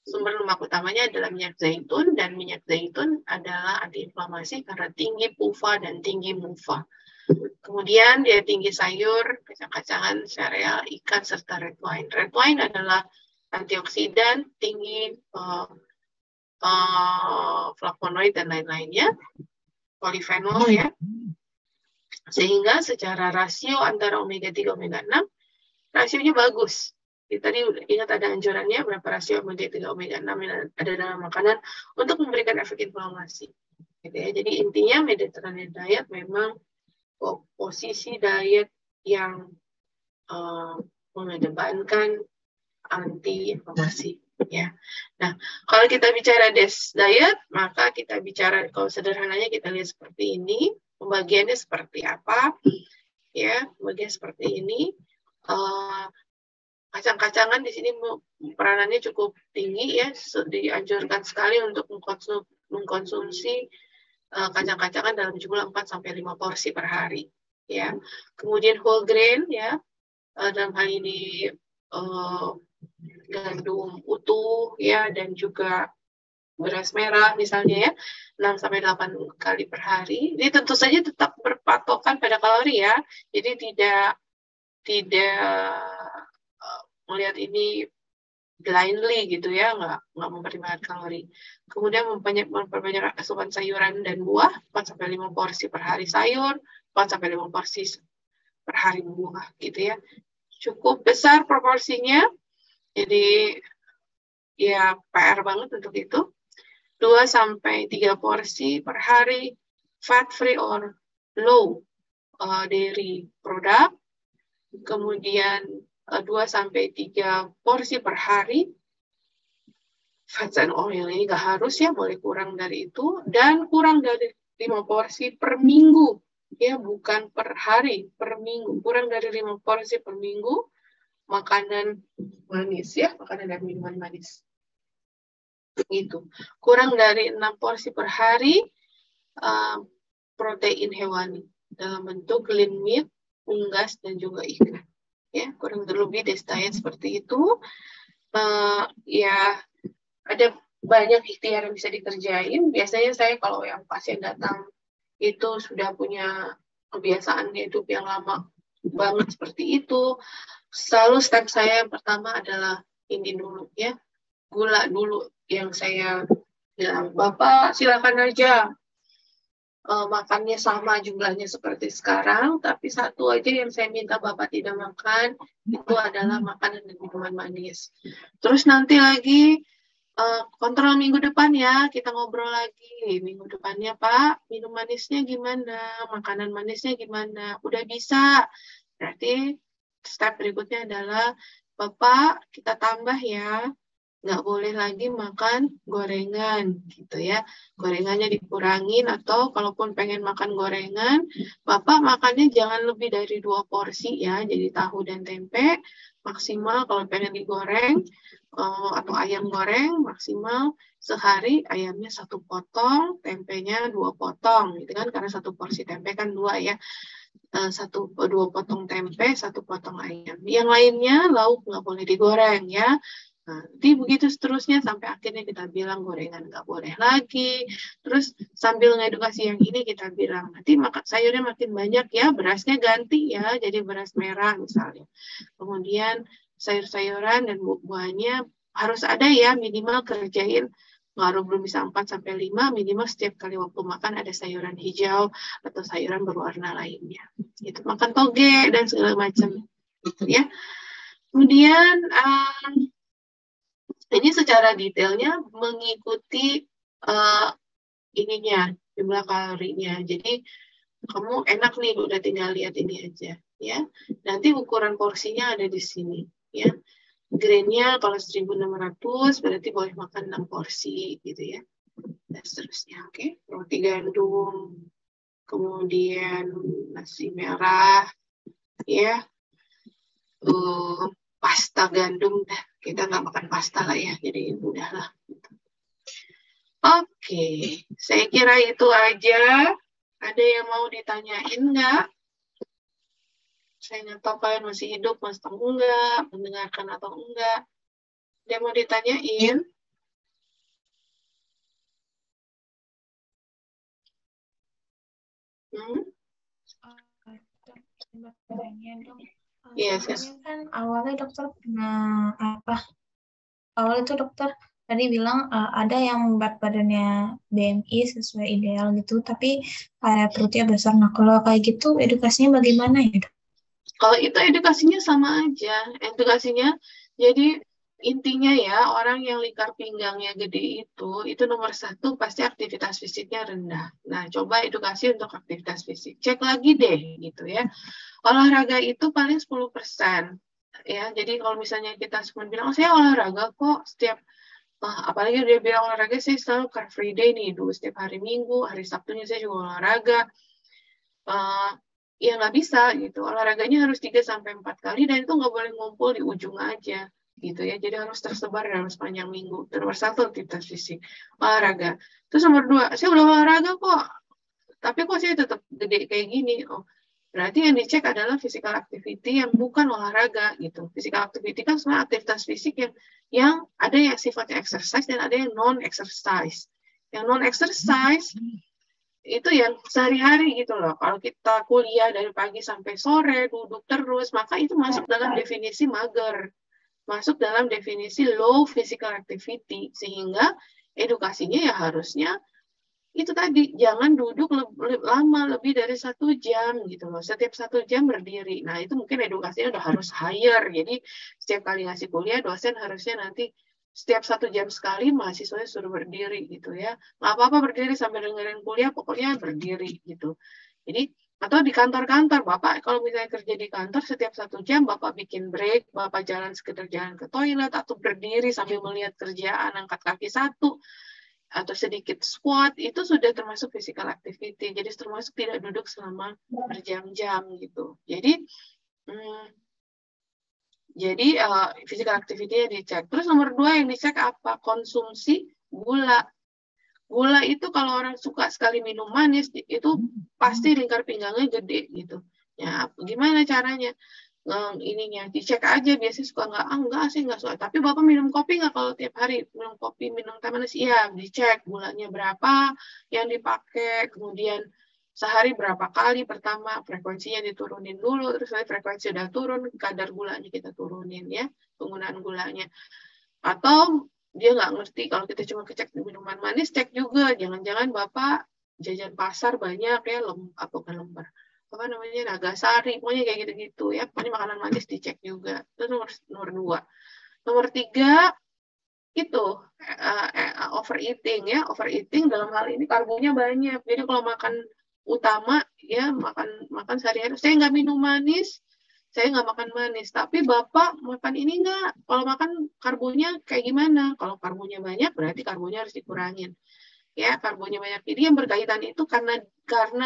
sumber lemak utamanya adalah minyak zaitun, dan minyak zaitun adalah antiinflamasi karena tinggi PUFA dan tinggi MUFA. Kemudian dia tinggi sayur, kacang-kacangan, sereal, ikan, serta red wine. Red wine adalah antioksidan, tinggi flavonoid dan lain-lainnya, polifenol ya, sehingga secara rasio antara omega 3 omega 6 rasionya bagus Tadi udah ingat ada anjurannya berapa rasio omega 3 omega 6 yang ada dalam makanan untuk memberikan efek inflamasi. Gitu ya. Jadi intinya Mediterranean diet memang posisi diet yang mengedepankan anti-inflamasi. Ya. Nah, kalau kita bicara diet, maka kita bicara, kalau sederhananya kita lihat seperti ini, pembagiannya seperti apa? Ya, pembagian seperti ini. Kacang-kacangan di sini peranannya cukup tinggi ya, dianjurkan sekali untuk mengkonsumsi kacang-kacangan dalam jumlah 4-5 porsi per hari. Ya, kemudian whole grain ya, dalam hal ini gandum utuh ya, dan juga beras merah misalnya ya, 6-8 kali per hari. Ini tentu saja tetap berpatokan pada kalori ya. Jadi tidak melihat ini blindly gitu ya, nggak mempertimbangkan kalori. Kemudian memperbanyak asupan sayuran dan buah, 4-5 porsi per hari sayur, 4-5 porsi per hari buah gitu ya. Cukup besar proporsinya. Jadi ya PR banget untuk itu. 2-3 porsi per hari fat free or low dairy product. Kemudian 2-3 porsi per hari fats and oil. Ini nggak harus ya, boleh kurang dari itu, dan kurang dari 5 porsi per minggu ya, bukan per hari, per minggu. Kurang dari 5 porsi per minggu makanan manis ya, makanan dan minuman manis. Itu. Kurang dari 6 porsi per hari protein hewani dalam bentuk lean meat, unggas, dan juga ikan. Ya, kurang lebih diet seperti itu. Ya, ada banyak ikhtiar yang bisa dikerjain. Biasanya saya kalau yang pasien datang itu sudah punya kebiasaan hidup yang lama banget seperti itu, selalu step saya yang pertama adalah ini dulu ya, gula dulu yang saya bilang, Bapak silakan aja makannya sama jumlahnya seperti sekarang, tapi satu aja yang saya minta Bapak tidak makan itu adalah makanan dan minuman manis. Terus nanti lagi kontrol minggu depan ya, kita ngobrol lagi. Minggu depannya Pak, minum manisnya gimana, makanan manisnya gimana, udah bisa. Berarti step berikutnya adalah, Bapak kita tambah ya, nggak boleh lagi makan gorengan gitu ya. Gorengannya dikurangin, atau kalaupun pengen makan gorengan, Bapak makannya jangan lebih dari 2 porsi ya, jadi tahu dan tempe maksimal. Kalau pengen digoreng atau ayam goreng, maksimal sehari ayamnya 1 potong, tempenya 2 potong gitu kan, karena 1 porsi tempe kan 2 ya. 2 potong tempe, 1 potong ayam. Yang lainnya lauk nggak boleh digoreng ya. Nanti begitu seterusnya sampai akhirnya kita bilang gorengan nggak boleh lagi. Terus sambil ngedukasi yang ini kita bilang nanti makan sayurnya makin banyak ya, berasnya ganti ya, jadi beras merah misalnya. Kemudian sayur-sayuran dan buah-buahnya harus ada ya, minimal kerjain, nggak belum bisa 4-5, minimal setiap kali waktu makan ada sayuran hijau atau sayuran berwarna lainnya. Itu makan toge dan segala macam gitu ya. Kemudian ini secara detailnya mengikuti ininya, jumlah kalorinya. Jadi kamu enak nih udah tinggal lihat ini aja ya. Nanti ukuran porsinya ada di sini ya. Grainnya kalau 1.600 berarti boleh makan 6 porsi gitu ya. Dan seterusnya, oke. Roti gandum, kemudian nasi merah, ya. Pasta gandum, kita nggak makan pasta lah ya, jadi udahlah. Oke, saya kira itu aja. Ada yang mau ditanyain nggak? Saya nggak tahu kalian masih hidup, atau enggak, mendengarkan atau enggak. Dia mau ditanyain? Yes. Kan awalnya dokter pernah awal itu dokter tadi bilang ada yang berat badannya BMI sesuai ideal gitu, tapi kayak perutnya besar. Nah kalau kayak gitu edukasinya bagaimana ya dok? Kalau itu edukasinya sama aja. Edukasinya Jadi intinya ya, orang yang lingkar pinggangnya gede itu nomor satu pasti aktivitas fisiknya rendah. Nah, coba edukasi untuk aktivitas fisik. Cek lagi deh gitu ya. Olahraga itu paling 10%. Ya, jadi kalau misalnya kita cuma bilang, oh saya olahraga kok setiap, apalagi dia bilang olahraga, saya selalu car free day nih, dulu setiap hari Minggu, hari Sabtunya saya juga olahraga. Ya nggak bisa gitu. Olahraganya harus 3-4 kali dan itu nggak boleh ngumpul di ujung aja gitu ya. Jadi harus tersebar dalam sepanjang minggu. Nomor satu aktivitas fisik, olahraga. Terus nomor dua, saya udah olahraga kok, tapi kok saya tetap gede kayak gini. Oh, berarti yang dicek adalah physical activity yang bukan olahraga gitu. Physical activity kan sebenarnya aktivitas fisik yang ada yang sifatnya exercise dan ada yang non exercise. Yang non exercise itu yang sehari-hari gitu loh. Kalau kita kuliah dari pagi sampai sore, duduk terus, maka itu masuk dalam definisi mager. Masuk dalam definisi low physical activity. Sehingga edukasinya ya harusnya itu tadi, jangan duduk lama, lebih dari 1 jam gitu loh. Setiap 1 jam berdiri. Nah, itu mungkin edukasinya udah harus higher. Jadi, setiap kali ngasih kuliah, dosen harusnya nanti setiap 1 jam sekali mahasiswanya suruh berdiri gitu ya. Nggak apa-apa berdiri sambil dengerin kuliah, pokoknya berdiri gitu. Jadi, atau di kantor-kantor, Bapak kalau misalnya kerja di kantor, setiap 1 jam Bapak bikin break, Bapak sekedar jalan ke toilet, atau berdiri sambil melihat kerjaan, angkat kaki 1, atau sedikit squat, itu sudah termasuk physical activity. Jadi termasuk tidak duduk selama berjam-jam gitu. Jadi physical activity-nya dicek. Terus nomor 2 yang dicek apa? Konsumsi gula. Gula itu kalau orang suka sekali minum manis, itu pasti lingkar pinggangnya gede gitu. Ya, gimana caranya? Ininya dicek aja, biasanya suka enggak sih nggak suka, tapi Bapak minum kopi nggak kalau tiap hari minum kopi, minum teh manis? Iya, dicek gulanya berapa yang dipakai, kemudian sehari berapa kali, pertama frekuensinya diturunin dulu, terus frekuensi udah turun, kadar gulanya kita turunin ya, penggunaan gulanya. Atau dia nggak ngerti, kalau kita cuma cek minuman manis, cek juga, jangan-jangan Bapak jajan pasar banyak ya, bukan lembar, apa namanya, Nagasari, pokoknya kayak gitu-gitu ya, pokoknya makanan manis dicek juga. Itu nomor 2. Nomor 3 itu overeating ya, overeating dalam hal ini karbonya banyak. Jadi kalau makan utama ya, makan sehari-hari, saya nggak minum manis, saya nggak makan manis, tapi Bapak makan ini nggak, kalau makan karbonya kayak gimana? Kalau karbonya banyak berarti karbonya harus dikurangin. Ya, karbonya banyak. Jadi yang berkaitan itu karena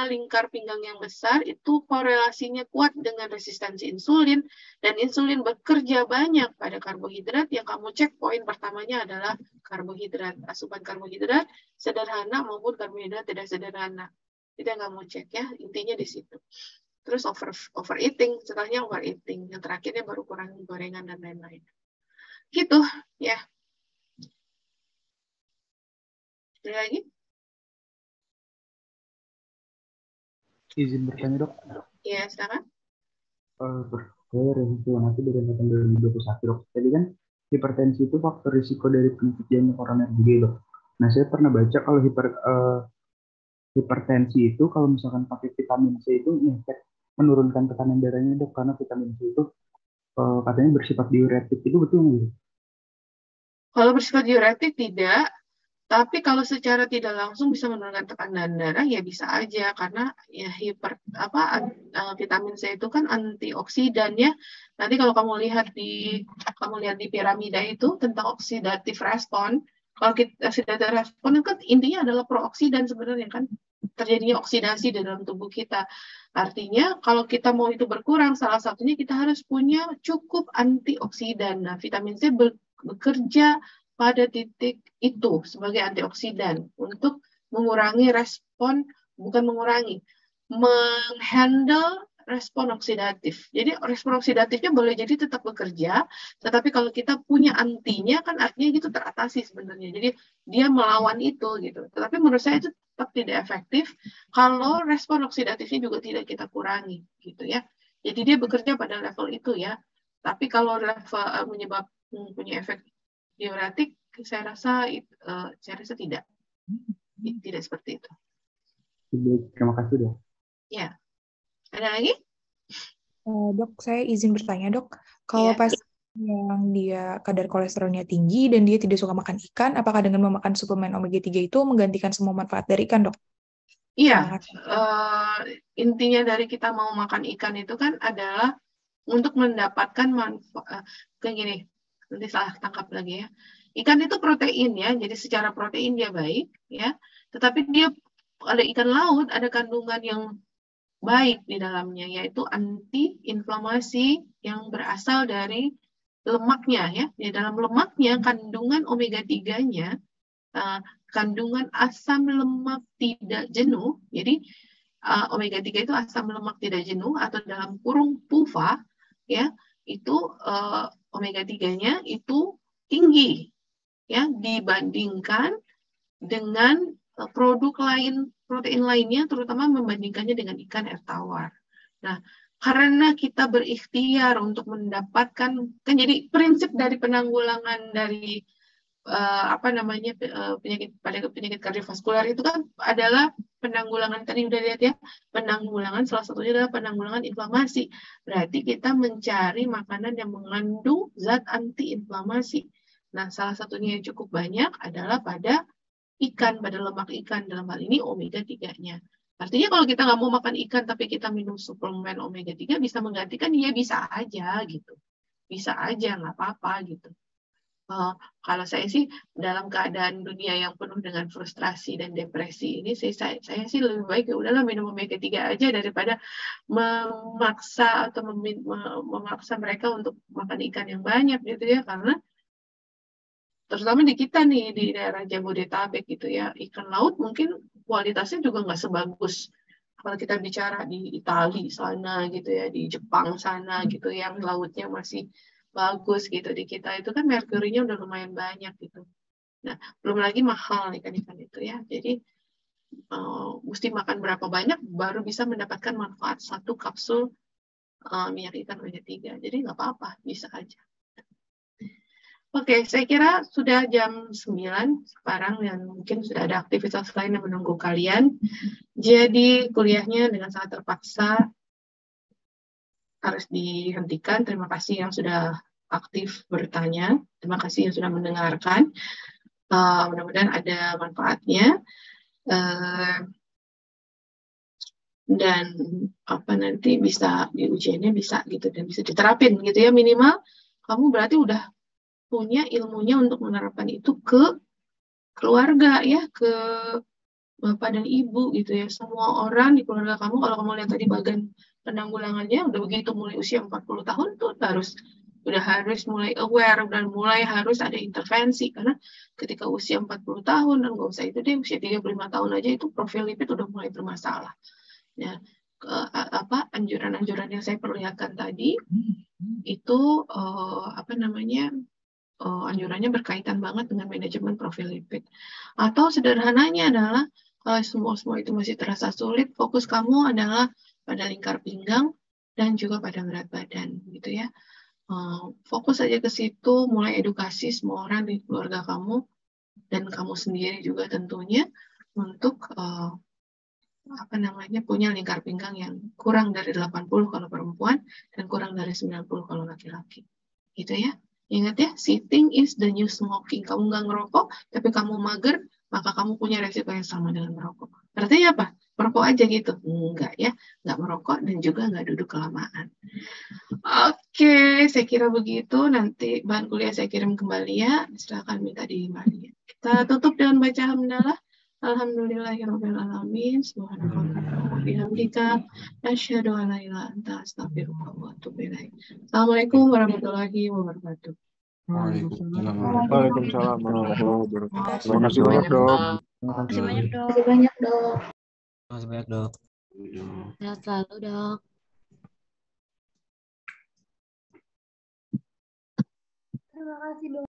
lingkar pinggang yang besar itu korelasinya kuat dengan resistensi insulin, dan insulin bekerja banyak pada karbohidrat. Yang kamu cek poin pertamanya adalah karbohidrat, asupan karbohidrat sederhana maupun karbohidrat tidak sederhana. Itu yang kamu cek ya, intinya di situ. Terus overeating, setelahnya overeating, yang terakhirnya baru kurangin gorengan dan lain-lain. Gitu ya. Ada lagi? Izin bertanya, Dok. Ya, silakan. Saya nanti dari angkatan 2021, Dok. Jadi kan hipertensi itu faktor risiko dari penyakit jantung koroner juga, Dok. Nah, saya pernah baca kalau hipertensi itu kalau misalkan pakai vitamin C itu menurunkan tekanan darahnya, Dok, karena vitamin C itu katanya bersifat diuretik. Itu betul nggak? Kalau bersifat diuretik tidak, tapi kalau secara tidak langsung bisa menurunkan tekanan darah ya bisa aja, karena ya vitamin C itu kan antioksidan ya. Nanti kalau kamu lihat di piramida itu tentang oksidatif respon, kalau oksidatif respon kan intinya adalah prooksidan sebenarnya kan, terjadinya oksidasi di dalam tubuh kita. Artinya kalau kita mau itu berkurang, salah satunya kita harus punya cukup antioksidan. Nah, vitamin C bekerja pada titik itu sebagai antioksidan untuk mengurangi respon, bukan mengurangi, menghandle respon oksidatif. Jadi respon oksidatifnya boleh jadi tetap bekerja, tetapi kalau kita punya antinya kan artinya gitu teratasi sebenarnya. Jadi dia melawan itu gitu. Tetapi menurut saya itu tetap tidak efektif kalau respon oksidatifnya juga tidak kita kurangi gitu ya. Jadi dia bekerja pada level itu ya. Tapi kalau level punya efek diuretik, saya rasa tidak seperti itu. Terima kasih, Dok. Ya, ada lagi? Dok, saya izin bertanya, Dok. Kalau pas yang dia kadar kolesterolnya tinggi dan dia tidak suka makan ikan, apakah dengan memakan suplemen omega 3 itu menggantikan semua manfaat dari ikan, Dok? Iya, intinya dari kita mau makan ikan itu kan adalah untuk mendapatkan manfaat. Kayak gini, nanti salah tangkap lagi ya. Ikan itu protein ya, jadi secara protein dia baik ya. Tetapi dia ada ikan laut, ada kandungan yang baik di dalamnya, yaitu anti-inflamasi yang berasal dari lemaknya ya. Di dalam lemaknya kandungan omega 3-nya kandungan asam lemak tidak jenuh. Jadi omega 3 itu asam lemak tidak jenuh atau dalam kurung PUFA ya, itu omega 3-nya itu tinggi ya dibandingkan dengan produk lain, protein lainnya, terutama membandingkannya dengan ikan air tawar. Nah, karena kita berikhtiar untuk mendapatkan, kan jadi prinsip dari penanggulangan dari penyakit kardiovaskular itu kan adalah penanggulangan, tadi udah lihat ya, penanggulangan salah satunya adalah penanggulangan inflamasi. Berarti kita mencari makanan yang mengandung zat antiinflamasi. Nah, salah satunya yang cukup banyak adalah pada ikan, pada lemak ikan, dalam hal ini omega 3-nya. Artinya kalau kita nggak mau makan ikan tapi kita minum suplemen omega 3 bisa menggantikan, ya bisa aja gitu. Bisa aja, nggak apa-apa gitu. Kalau saya sih dalam keadaan dunia yang penuh dengan frustrasi dan depresi ini, saya sih lebih baik ya udahlah minum omega 3 aja daripada memaksa atau memaksa mereka untuk makan ikan yang banyak gitu ya, karena terutama di kita nih di daerah Jabodetabek gitu ya, ikan laut mungkin kualitasnya juga nggak sebagus kalau kita bicara di Italia sana gitu ya, di Jepang sana gitu yang lautnya masih bagus gitu. Di kita itu kan merkurinya udah lumayan banyak gitu. Nah, belum lagi mahal ikan-ikan itu ya. Jadi mesti makan berapa banyak baru bisa mendapatkan manfaat satu kapsul minyak ikan omega 3. Jadi nggak apa-apa, bisa aja. Oke, saya kira sudah jam 9 sekarang dan mungkin sudah ada aktivitas lain yang menunggu kalian. Jadi kuliahnya dengan sangat terpaksa harus dihentikan. Terima kasih yang sudah aktif bertanya. Terima kasih yang sudah mendengarkan. Mudah-mudahan ada manfaatnya. Dan nanti bisa di ujiannya bisa gitu dan bisa diterapin gitu ya, minimal kamu berarti udah punya ilmunya untuk menerapkan itu ke keluarga ya, ke bapak dan ibu gitu ya. Semua orang di keluarga kamu, kalau kamu lihat tadi bagian penanggulangannya udah begitu mulai usia 40 tahun tuh udah harus mulai aware dan mulai harus ada intervensi, karena ketika usia 40 tahun dan nggak usah itu deh, usia 35 tahun aja itu profil lipid udah mulai bermasalah. Ya, anjuran-anjuran yang saya perlihatkan tadi itu anjurannya berkaitan banget dengan manajemen profil lipid. Atau sederhananya adalah kalau semua itu masih terasa sulit, fokus kamu adalah pada lingkar pinggang dan juga pada berat badan gitu ya. Fokus aja ke situ, mulai edukasi semua orang di keluarga kamu dan kamu sendiri juga tentunya untuk punya lingkar pinggang yang kurang dari 80 kalau perempuan dan kurang dari 90 kalau laki-laki. Gitu ya. Ingat ya, sitting is the new smoking. Kamu nggak ngerokok, tapi kamu mager, maka kamu punya resiko yang sama dengan merokok. Artinya apa? Merokok aja gitu. Enggak ya, nggak merokok dan juga nggak duduk kelamaan. Oke, saya kira begitu. Nanti bahan kuliah saya kirim kembali ya. Silakan minta di Maria. Kita tutup dengan baca hamdalah. Alhamdulillahirabbil alamin. Subhanakallahumma wa bihamdika asyhadu an la ilaha illa anta astaghfiruka wa atubu ilaik. Assalamualaikum warahmatullahi wabarakatuh. Waalaikumsalam warahmatullahi wabarakatuh. Terima kasih banyak, Dok. Terima kasih banyak, Dok. Terima kasih banyak, Dok. Terima kasih banyak, Dok. Sehat selalu, Dok. Terima kasih, Dok.